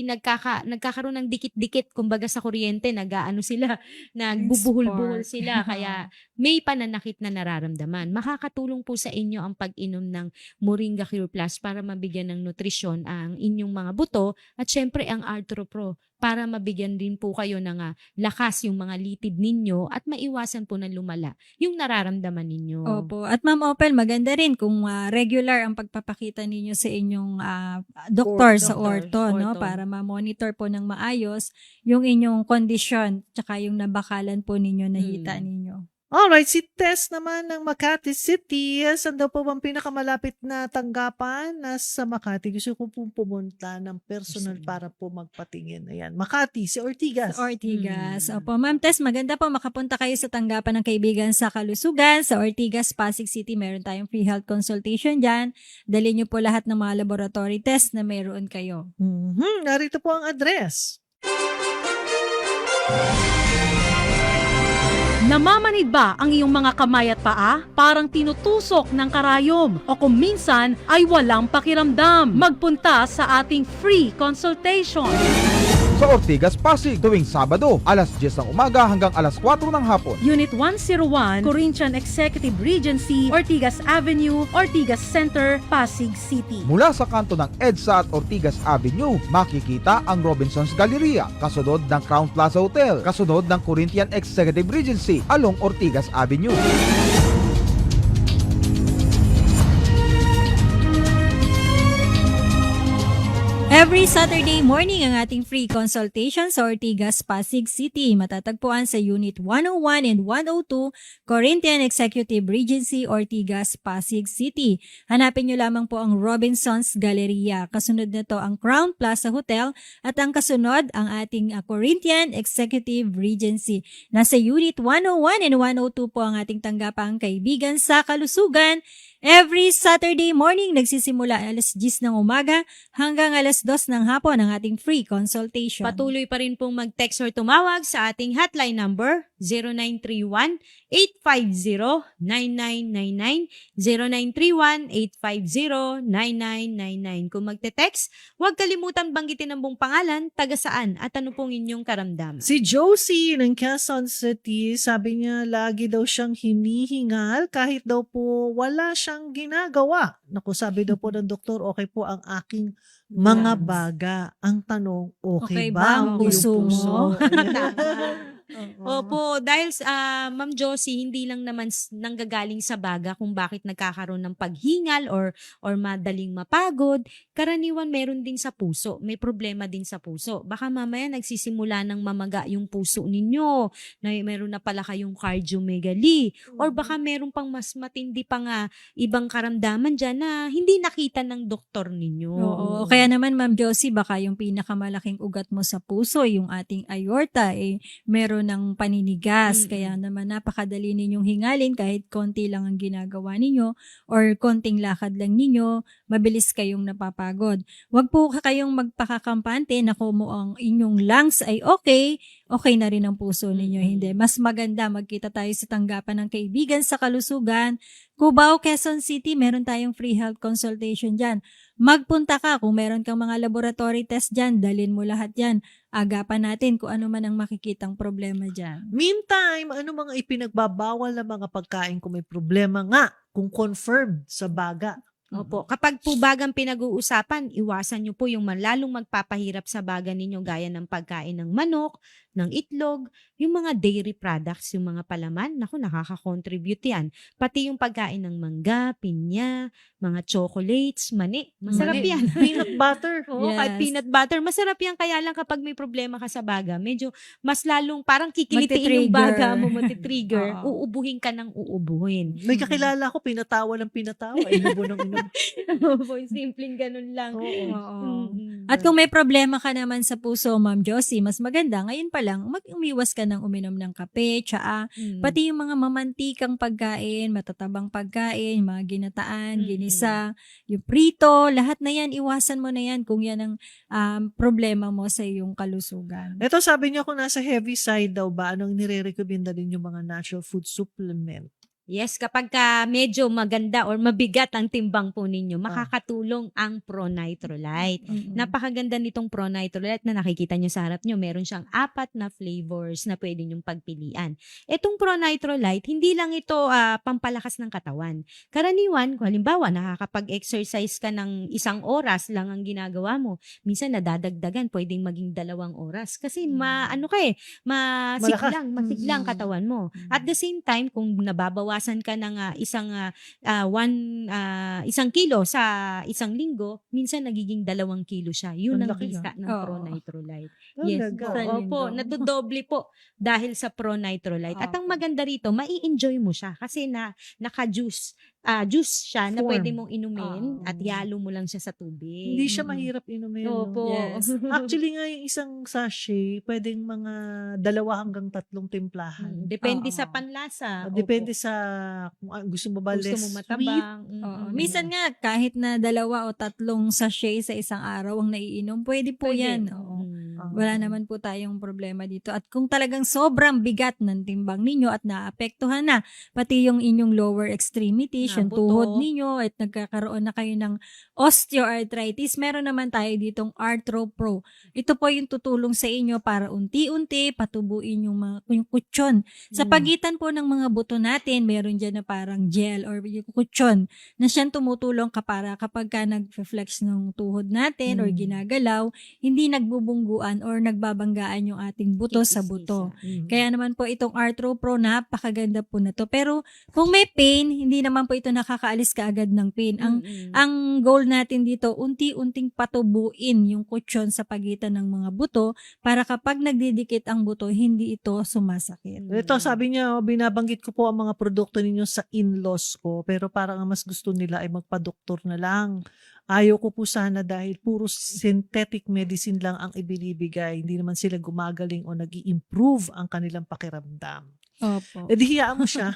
nagkakaroon ng dikit-dikit, kumbaga sa kuryente, nag-aano sila, nagbubuhol-buhol sila. Kaya may pananakit na nararamdaman. Makakatulong po sa inyo ang pag-inom ng Moringa Cure Plus para mabigyan ng nutrisyon ang inyong mga buto at syempre ang Arthropro para mabigyan din po kayo ng lakas yung mga litid ninyo at maiwasan po na lumala yung nararamdaman ninyo. Opo. At Ma'am Opel, maganda rin kung regular ang pagpapakita ninyo sa inyong doktor sa ortho, no? Para ma-monitor po ng maayos yung inyong kondisyon tsaka yung nabakalan po ninyo na hita ninyo. Alright, si Tess naman ng Makati City. Saan daw po bang pinakamalapit na tanggapan? Nasa Makati. Gusto ko pong pumunta ng personal para po magpatingin. Ayan, Makati, si Ortigas. Ortigas. Opo, Ma'am Tess, maganda po makapunta kayo sa tanggapan ng kaibigan sa Kalusugan. Sa Ortigas, Pasig City, meron tayong free health consultation dyan. Dali nyo po lahat ng mga laboratory test na mayroon kayo. Narito po ang address. Namamanid ba ang iyong mga kamay at paa? Parang tinutusok ng karayom o kung minsan ay walang pakiramdam. Magpunta sa ating free consultation. Sa Ortigas, Pasig, tuwing Sabado, alas 10 ng umaga hanggang alas 4 ng hapon. Unit 101, Corinthian Executive Regency, Ortigas Avenue, Ortigas Center, Pasig City. Mula sa kanto ng EDSA at Ortigas Avenue, makikita ang Robinson's Galleria, kasunod ng Crown Plaza Hotel, kasunod ng Corinthian Executive Regency along Ortigas Avenue. Every Saturday morning ang ating free consultation sa Ortigas, Pasig City. Matatagpuan sa Unit 101 and 102, Corinthian Executive Regency, Ortigas, Pasig City. Hanapin nyo lamang po ang Robinson's Galleria. Kasunod na to ang Crown Plaza Hotel at ang kasunod ang ating Corinthian Executive Regency. Nasa Unit 101 and 102 po ang ating tanggapang kaibigan sa Kalusugan. Every Saturday morning, nagsisimula alas 10 ng umaga hanggang alas 2 ng hapon ang ating free consultation. Patuloy pa rin pong mag-text or tumawag sa ating hotline number 0931-850-9999, 0931-850-9999. Kung magte-text, huwag kalimutan banggitin ang buong pangalan, taga saan at ano pong inyong karamdaman. Si Josie ng Quezon City, sabi niya lagi daw siyang hinihingal kahit daw po wala siyang ginagawa. Naku, sabi daw po ng doktor, okay po ang aking mga baga. Ang tanong, okay ba ang puso puso? mo? Opo, dahil Ma'am Josie, hindi lang naman nanggagaling sa baga kung bakit nagkakaroon ng paghingal or madaling mapagod. Karaniwan meron din sa puso. May problema din sa puso. Baka mamaya nagsisimula ng mamaga yung puso ninyo. Na meron na pala kayong cardiomegaly. Or baka meron pang mas matindi pa nga ibang karamdaman dyan na hindi nakita ng doktor ninyo. Oo, kaya naman Ma'am Josie, baka yung pinakamalaking ugat mo sa puso, yung ating aorta, meron ng paninigas. Kaya naman napakadali ninyong hingalin kahit konti lang ang ginagawa ninyo or konting lakad lang ninyo, mabilis kayong napapagod. Huwag po kayong magpakakampante na kung ang inyong lungs ay okay na rin ang puso ninyo. Hindi. Mas maganda magkita tayo sa tanggapan ng kaibigan sa Kalusugan Cubao, Quezon City, meron tayong free health consultation dyan. Magpunta ka kung meron kang mga laboratory test dyan, dalin mo lahat dyan. Agapan natin kung ano man ang makikitang problema dyan. Meantime, ano mga ipinagbabawal na mga pagkain kung may problema nga, kung confirmed sa baga? Opo. Kapag po bagang pinag-uusapan, iwasan nyo po yung lalong magpapahirap sa baga ninyo gaya ng pagkain ng manok, ng itlog, yung mga dairy products, yung mga palaman, naku, nakaka-contribute yan. Pati yung pagkain ng mangga, pinya, mga chocolates, mani. Masarap Mani. yan. Peanut butter. Oo, kahit Yes. peanut butter. Masarap yan, kaya lang kapag may problema ka sa baga, medyo mas lalong parang kikilitiin yung Magti-trigger. baga mo, mati-trigger, Oo. uubuhin ka ng uubuhin. May kakilala ko, pinatawa ng pinatawa. Inubo ng inubo. Opo, simpleng ganun lang. Oo. Mm-mm. At kung may problema ka naman sa puso, Ma'am Josie, mas maganda, ngayon pa lang, umiwas ka ng uminom ng kape, tsaa, Mm. pati yung mga mamantikang pagkain, matatabang pagkain, mga ginataan, Mm. ginisa, yung prito, lahat na yan, iwasan mo na yan kung yan ang problema mo sa iyong kalusugan. Ito sabi niya kung nasa heavy side daw ba, anong nire-recommenda din yung mga natural food supplement? Yes, kapag ka medyo maganda or mabigat ang timbang po ninyo, makakatulong ang Pro-Nitrolite. Mm-mm. Napakaganda nitong Pro-Nitrolite na nakikita nyo sa harap nyo. Meron siyang 4 na flavors na pwede nyong pagpilian. Itong Pro-Nitrolite, hindi lang ito pampalakas ng katawan. Karaniwan, kung halimbawa, nakakapag-exercise ka ng 1 oras lang ang ginagawa mo. Minsan nadadagdagan, pwedeng maging 2 oras. Kasi Malakas. masiglang katawan mo. At the same time, kung nababawasan ka ng 1 kilo sa 1 linggo, minsan nagiging 2 kilo siya. Yun Ang ang laki, bisa ng Oo. Pro-Nitrolite. Talaga. Sa Opo, linggo. nadodoble po dahil sa Pro-Nitrolite. At ang maganda rito, mai-enjoy mo siya kasi naka-juice. Juice siya na Form. pwede mong inumin Oo. at yalo mo lang siya sa tubig. Hindi siya mahirap inumin. no? Opo. Yes. Actually nga yung isang sachet, pwedeng mga 2 hanggang 3 timplahan. Depende Oo. sa panlasa. Depende sa kung gusto mo ba Gusto less mo sweet. matabang. Oo. Minsan nga, kahit na 2 o 3 sachet sa isang araw ang naiinom, pwede po yan. Oo. Wala naman po tayong problema dito. At kung talagang sobrang bigat ng timbang ninyo at naapektuhan na, pati yung inyong lower extremities, yung buto. tuhod ninyo, at nagkakaroon na kayo ng osteoarthritis, meron naman tayo ditong ArthroPro. Ito po yung tutulong sa inyo para unti-unti patubuin yung kutsyon. Sa pagitan po ng mga buto natin, meron dyan na parang gel or yung kutsyon na siyang tumutulong para kapag ka nag-flex ng tuhod natin or ginagalaw, hindi nagbubungguan or nagbabanggaan yung ating buto sa buto. Kaya naman po itong ArthroPro, napakaganda po na to. Pero kung may pain, hindi naman po ito nakakaalis kaagad ng pain. Ang goal natin dito, unti-unting patubuin yung kutsyon sa pagitan ng mga buto para kapag nagdidikit ang buto, hindi ito sumasakit. Ito, sabi niya, binabanggit ko po ang mga produkto ninyo sa in-laws ko, pero parang ang mas gusto nila ay magpa-doktor na lang. Ayaw ko po sana dahil puro synthetic medicine lang ang ibinibigay. Hindi naman sila gumagaling o nag-i-improve ang kanilang pakiramdam. Opo. Eh di hiyaan mo siya.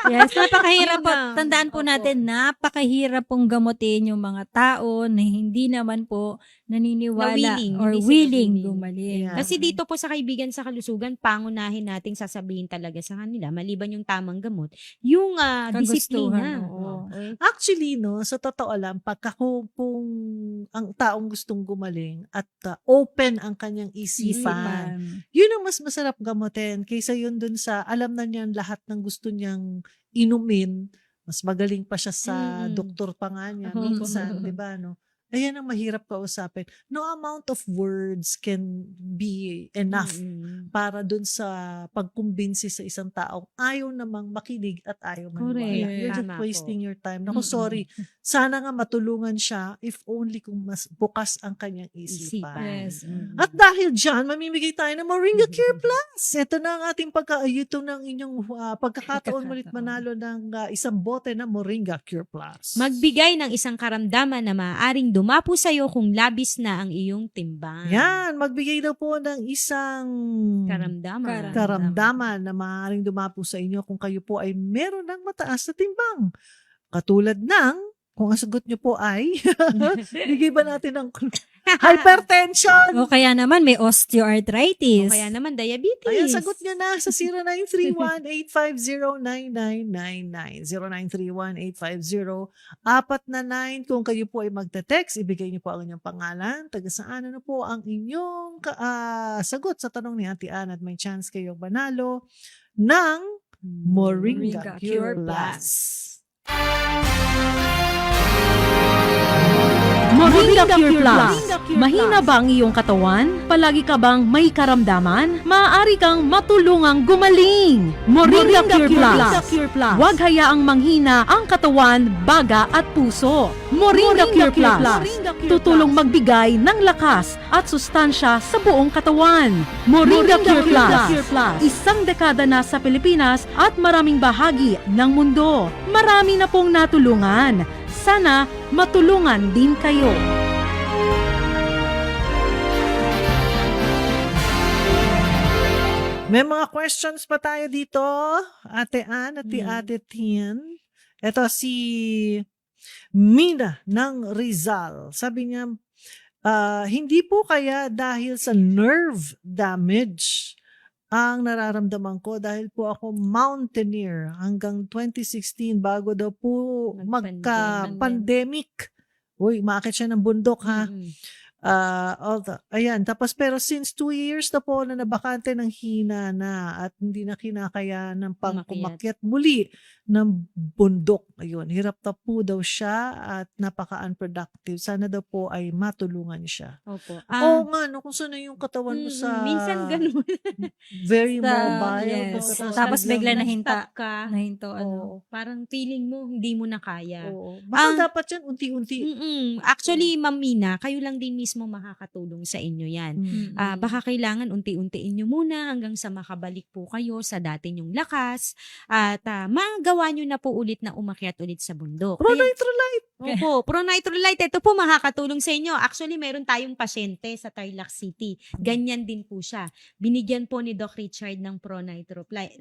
Yes, napakahirap po. Yun lang. Tandaan po Opo. natin, napakahirap pong gamutin yung mga tao na hindi naman po naniniwala Na willing, or hindi sila willing willing. gumaling. Yeah. Kasi dito po sa Kaibigan sa Kalusugan, pangunahin nating sasabihin talaga sa kanila, maliban yung tamang gamot, yung disiplina. Kagustuhan, oo. Actually, no, sa totoo lang, pagka kung ang taong gustong gumaling at open ang kanyang isipan, yun ang mas masarap gamutin kaysa yun dun sa alam na niyan lahat ng gusto niyang inumin, mas magaling pa siya sa doktor pa nga niya minsan, 'di ba, no? Ayan ang mahirap kausapin. No amount of words can be enough para dun sa pagkumbinsi sa isang taong ayaw namang makinig at ayaw maniwala. Correct. You're just Tama wasting your time. Naku, sorry. Sana nga matulungan siya if only kung mas bukas ang kanyang isipan. Yes. At dahil dyan, mamimigay tayo ng Moringa Cure Plus. Ito na ang ating ito ng inyong pagkakataon ulit manalo ng 1 bote na Moringa Cure Plus. Magbigay ng isang karamdaman na maaaring dumapo sa'yo kung labis na ang iyong timbang. Yan, magbigay daw po ng isang Karamdaman. karamdaman na maaaring dumapo sa inyo kung kayo po ay meron ng mataas na timbang. Katulad ng Kung ang sagot nyo po ay, bigay ba natin ng hypertension? O kaya naman may osteoarthritis. O kaya naman diabetes. Ayan, sagot nyo na sa 0931-850-9999. 0931-850-499. Kung kayo po ay magte-text, ibigay nyo po ang inyong pangalan, taga saan, ano po ang inyong sagot sa tanong ni Ate Ann at may chance kayong manalo ng Moringa Cure Plus. Moringa Cure Plus. Mahina ba ang iyong katawan? Palagi ka bang may karamdaman? Maaari kang matulungang gumaling. Moringa Cure Plus. Huwag hayaang manghina ang katawan, baga at puso. Moringa Cure Plus. Tutulong magbigay ng lakas at sustansya sa buong katawan. Moringa Cure Plus. Isang dekada na sa Pilipinas at maraming bahagi ng mundo. Marami na pong natulungan. Sana matulungan din kayo. May mga questions pa tayo dito, Ate Ann at Ate Tien. Ito si Mina ng Rizal. Sabi niya, hindi po kaya dahil sa nerve damage ang nararamdaman ko dahil po ako mountaineer hanggang 2016 bago daw po magka-pandemic. Uy, umaakit siya ng bundok ha. Ayan, tapos pero since 2 years na po na nabakante ng hina na at hindi na kinakaya ng pangkumakyat muli ng bundok. Ayun, hirap na po daw siya at napaka-unproductive. Sana daw po ay matulungan siya. Opo. Oo nga, no, kung saan na yung katawan mo sa... minsan ganun. Very Sa- mobile. yes. no? Tapos bigla nahinta. Na-stop ka. Nahinto, Oo. Parang feeling mo hindi mo na kaya. Oo. Baka Ang- dapat yan unti-unti. Actually, Ma'am Mina, kayo lang din mismo makakatulong sa inyo yan. Baka kailangan unti-untiin nyo muna hanggang sa makabalik po kayo sa dati nyong lakas at magawa nyo na po ulit na umakyat ulit sa bundok. Pro-nitrolite. Opo, Pro-Nitrolite, ito po makakatulong sa inyo. Actually, meron tayong pasyente sa Tarlac City. Ganyan din po siya. Binigyan po ni Doc Richard ng Pro-Nitrolite.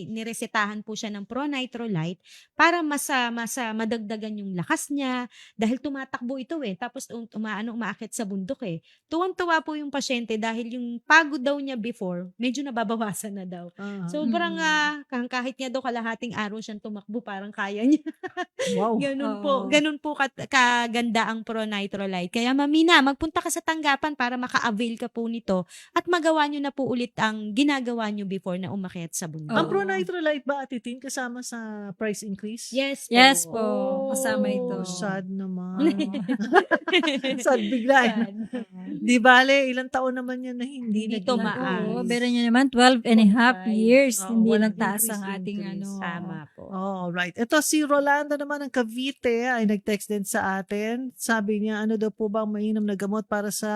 Niresetahan po siya ng Pro-Nitrolite para madagdagan yung lakas niya dahil tumatakbo ito tapos umaakit sa bundok Tuwang-tuwa po yung pasyente dahil yung pagod daw niya before, medyo nababawasan na daw. So, parang kahit niya daw kalahating araw siyang tumakbo, parang kaya niya. Wow. Ganun po kaganda ang Pro-Nitrolite. Kaya Mamina, magpunta ka sa tanggapan para maka-avail ka po nito at magawa nyo na po ulit ang ginagawa nyo before na umakyat sa bundok. Ang Pro-Nitrolite ba, Ate Tin, kasama sa price increase? Yes po. Yes po. Kasama ito. Sad naman. Sad bigla. Di bale, ilang taon naman yan na hindi Hindi naging- tumaas. Oo, pero nyo naman, 12 and a half years. Oo, Hindi walang nagtaas increase, ang ating increase. Tama po. Oh, right. Ito si Rolando naman ng Cavite ay nag-text din sa atin. Sabi niya, ano daw po ba ang mainam na gamot para sa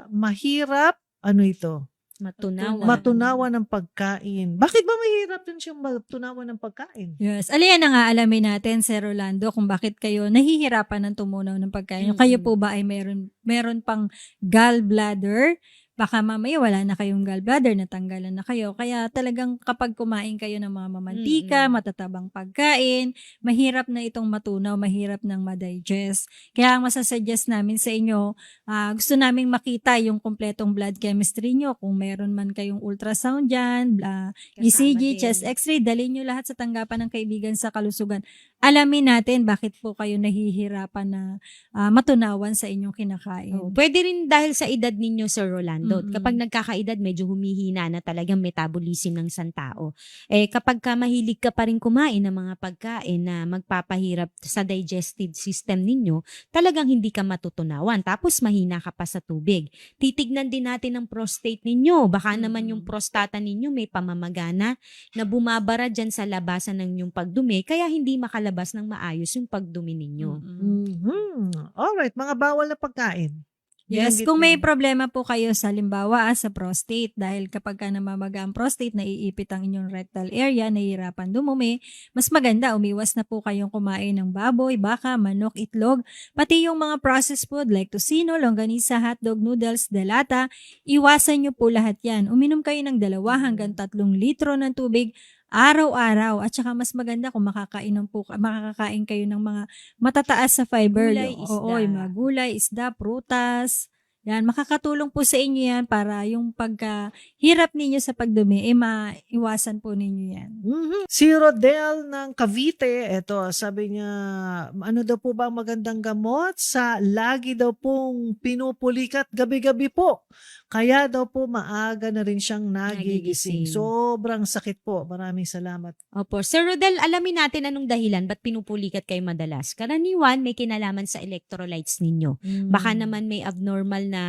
mahirap? Ano ito? Matunawan ng pagkain. Bakit ba mahirap din siyang matunawan ng pagkain? Yes. Aliyan na nga alamin natin, Sir Rolando, kung bakit kayo nahihirapan ng tumunaw ng pagkain. Kayo po ba ay meron pang gallbladder? Baka mamaya wala na kayong gallbladder, natanggalan na kayo. Kaya talagang kapag kumain kayo ng mga mamantika, matatabang pagkain, mahirap na itong matunaw, mahirap nang madigest. Kaya ang masasuggest namin sa inyo, gusto naming makita yung kompletong blood chemistry nyo. Kung meron man kayong ultrasound dyan, ECG, chest x-ray, dalhin nyo lahat sa tanggapan ng kaibigan sa kalusugan. Alamin natin bakit po kayo nahihirapan na matunawan sa inyong kinakain. Pwede rin dahil sa edad ninyo, Sir Rolando. Kapag nagkakaedad, medyo humihina na talagang metabolism ng isang tao. Kapag mahilig ka pa rin kumain ng mga pagkain na magpapahirap sa digestive system ninyo, talagang hindi ka matutunawan. Tapos mahina ka pa sa tubig. Titignan din natin ang prostate ninyo. Baka naman yung prostata ninyo may pamamagana na bumabara dyan sa labasan ng inyong pagdumi, kaya hindi makalabas ng maayos yung pagdumi ninyo. Alright, mga bawal na pagkain. Yes, Binanggit kung mo may yun. problema po kayo sa limbawa sa prostate, dahil kapag ka namamaga ang prostate, naiipit ang inyong rectal area, nahihirapan dumumi, mas maganda, umiwas na po kayong kumain ng baboy, baka, manok, itlog, pati yung mga processed food like tocino, longganisa, hotdog, noodles, delata, iwasan nyo po lahat yan. Uminom kayo ng 2 hanggang 3 litro ng tubig araw-araw. At saka mas maganda kung makakakain kayo ng mga matataas sa fiber. Gulay, isda. Oo, yung mga gulay, isda, prutas. Yan, makakatulong po sa inyo yan para yung pagkahirap ninyo sa pagdumi, maiwasan po ninyo yan. Si Rodel ng Cavite, eto, sabi niya, ano daw po ba ang magandang gamot? Sa lagi daw pong pinupulikat gabi-gabi po. Kaya daw po maaga na rin siyang nagigising. Nagigising. Sobrang sakit po. Maraming salamat. Opo. Sir Rodel, alamin natin anong dahilan ba't pinupulikat kayo madalas. Karaniwan, may kinalaman sa electrolytes ninyo. Baka naman may abnormal na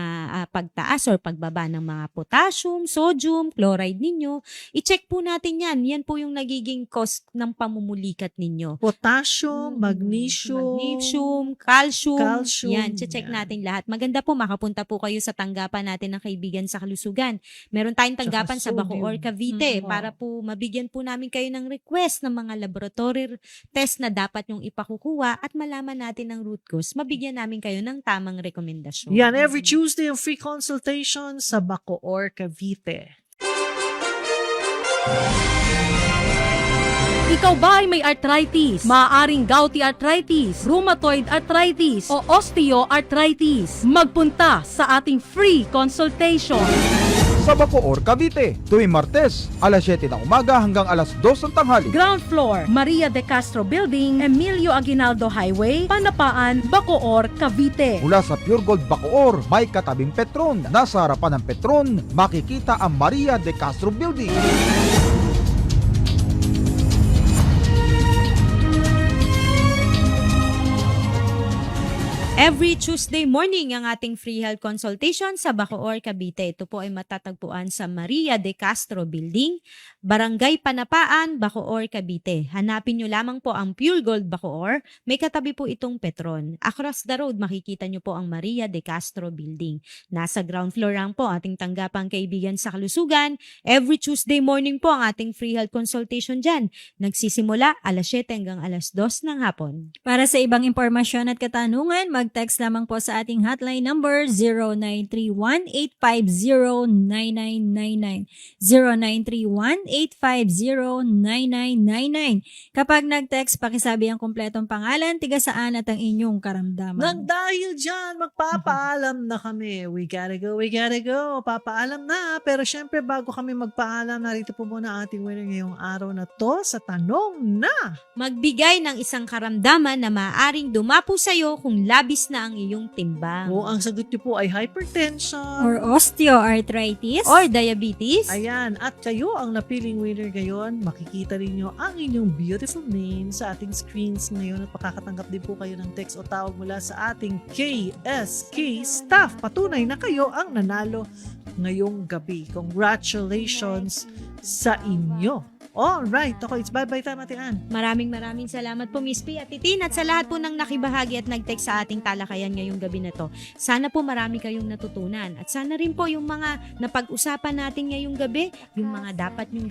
pagtaas or pagbaba ng mga potassium, sodium, chloride ninyo. I-check po natin yan. Yan po yung nagiging cause ng pamumulikat ninyo. Potassium, Magnesium, calcium. Yan, check Yan. natin lahat. Maganda po, makapunta po kayo sa tanggapan natin ng Kaibigan sa Kalusugan. Meron tayong tanggapan sa Tsaka Bacoor, sodium. Cavite Wow. para po mabigyan po namin kayo ng request ng mga laboratory test na dapat yung ipakukuha at malaman natin ang root cause. Mabigyan namin kayo ng tamang rekomendasyon. Yan, every Tuesday ang free consultation sa Bacoor, Cavite. Ikaw ba ay may arthritis, maaaring gouty arthritis, rheumatoid arthritis, o osteoarthritis? Magpunta sa ating free consultation. Sa Bacoor, Cavite, tuwing Martes, alas 7 ng umaga hanggang alas 2 ng tanghali. Ground floor, Maria de Castro Building, Emilio Aguinaldo Highway, Panapaan, Bacoor, Cavite. Mula sa Pure Gold Bacoor, may katabing Petron. Nasa harapan ng Petron, makikita ang Maria de Castro Building. Every Tuesday morning ang ating free health consultation sa Bacoor, Cavite. Ito po ay matatagpuan sa Maria de Castro Building, Barangay Panapaan, Bacoor, Cavite. Hanapin nyo lamang po ang Pure Gold Bacoor. May katabi po itong Petron. Across the road, makikita nyo po ang Maria de Castro Building. Nasa ground floor lang po ating tanggapang Kaibigan sa Kalusugan. Every Tuesday morning po ang ating free health consultation dyan. Nagsisimula alas 7 hanggang alas 2 ng hapon. Para sa ibang impormasyon at katanungan, mag-text lamang po sa ating hotline number 0931-850-9999. 0931-850-9999. Kapag nag-text, pakisabi ang kumpletong pangalan, tiga saan at ang inyong karamdaman. Nang dahil dyan, magpapaalam na kami. We gotta go, we gotta go. Papaalam na. Pero syempre, bago kami magpaalam, narito po muna ang ating winner ngayong araw na to sa tanong na. Magbigay ng isang karamdaman na maaaring dumapo sa'yo kung labis na ang iyong timbang. O, ang sagot niyo po ay hypertension. Or osteoarthritis. Or diabetes. Ayan, at kayo ang napiling winner ngayon. Makikita rin nyo ang inyong beautiful name sa ating screens ngayon at makakatanggap din po kayo ng text o tawag mula sa ating KSK staff. Patunay na kayo ang nanalo ngayong gabi. Congratulations sa inyo. Alright, ako, it's bye-bye time, Ate Ann. Maraming salamat po Miss P at Titin at sa lahat po ng nakibahagi at nag-text sa ating talakayan ngayong gabi na to. Sana po marami kayong natutunan at sana rin po yung mga napag-usapan natin ngayong gabi, yung mga dapat nyong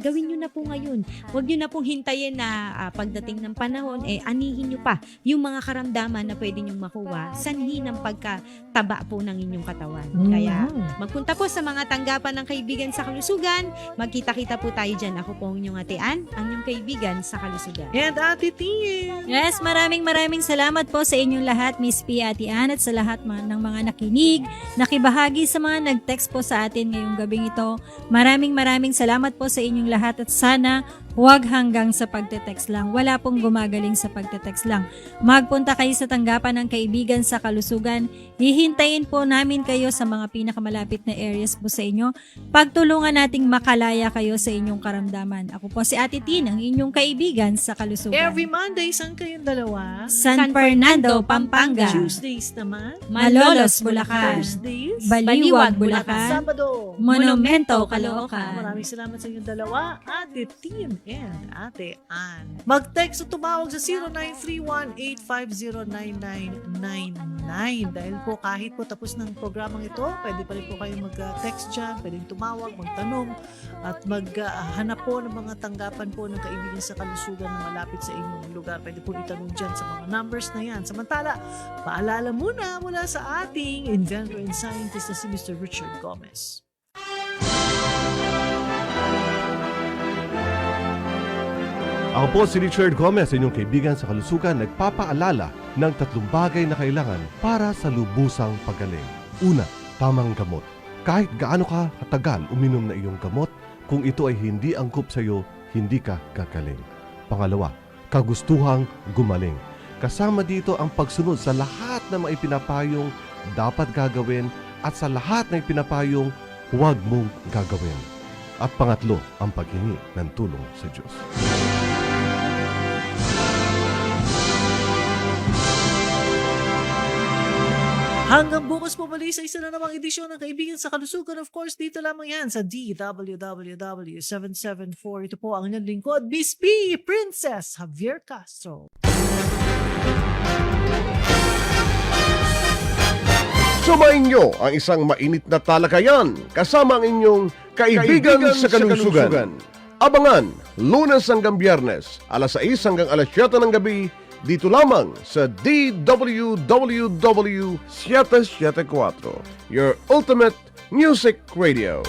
gawin nyo na po ngayon. Huwag nyo na pong hintayin na pagdating ng panahon, anihin nyo pa yung mga karamdaman na pwede nyong makuha sanhi ng pagkataba po ng inyong katawan. Kaya magpunta po sa mga tanggapan ng Kaibigan sa Kalusugan, magkita-kita po tayo dyan. Ako po ang inyong Ate Ann, ang inyong Kaibigan sa Kalusugan. And Ate Tin. Yes, maraming salamat po sa inyong lahat, Miss P, Ate Ann, at sa lahat ng mga nakinig, nakibahagi sa mga nag-text po sa atin ngayong gabing ito. Maraming salamat po sa inyong lahat at sana huwag hanggang sa pagte-text lang. Wala pong gumagaling sa pagte-text lang. Magpunta kayo sa tanggapan ng Kaibigan sa Kalusugan. Hihintayin po namin kayo sa mga pinakamalapit na areas po sa inyo. Pagtulungan nating makalaya kayo sa inyong karamdaman. Ako po si Ate Tin, ang inyong Kaibigan sa Kalusugan. Every Monday, saan kayong dalawa? San Fernando, Pampanga. Tuesdays naman. Malolos, Bulacan. Thursdays. Baliwag, Bulacan. Sabado. Monumento, Caloocan. Maraming salamat sa inyong dalawa, Ate Tim and Ate Ann. Mag-text o tumawag sa 0931-850-9999. Dahil po kahit po tapos ng programang ito, pwede pa rin po kayo mag-text dyan, pwede tumawag, magtanong, at maghanap po ng mga tanggapan po ng Kaibigan sa Kalusugan na malapit sa inyong lugar. Pwede po itanong dyan sa mga numbers na yan. Samantala, paalala muna mula sa ating inventor and scientist na si Mr. Richard Gomez. Ako po si Richard Gomez, inyong kaibigan sa kalusugan, nagpapaalala ng 3 bagay na kailangan para sa lubusang paggaling. Una, tamang gamot. Kahit gaano ka katagal uminom na iyong gamot, kung ito ay hindi angkop sa iyo, hindi ka gagaling. Pangalawa, kagustuhang gumaling. Kasama dito ang pagsunod sa lahat ng mga ipinapayong dapat gagawin at sa lahat ng ipinapayong huwag mong gagawin. At pangatlo, ang paghingi ng tulong sa Diyos. Hanggang bukas po muli sa isa na namang edisyon ng Kaibigan sa Kalusugan. Of course, dito lamang yan sa DWWW 774. Ito po ang inyong lingkod, Miss P, Princess Javier Castro. Sumayin nyo ang isang mainit na talakayan kasama ang inyong Kaibigan sa Kalusugan. Abangan, Lunes hanggang Biyernes, alas 6 hanggang alas 7 ng gabi, dito lamang sa DWWW 774, your ultimate music radio.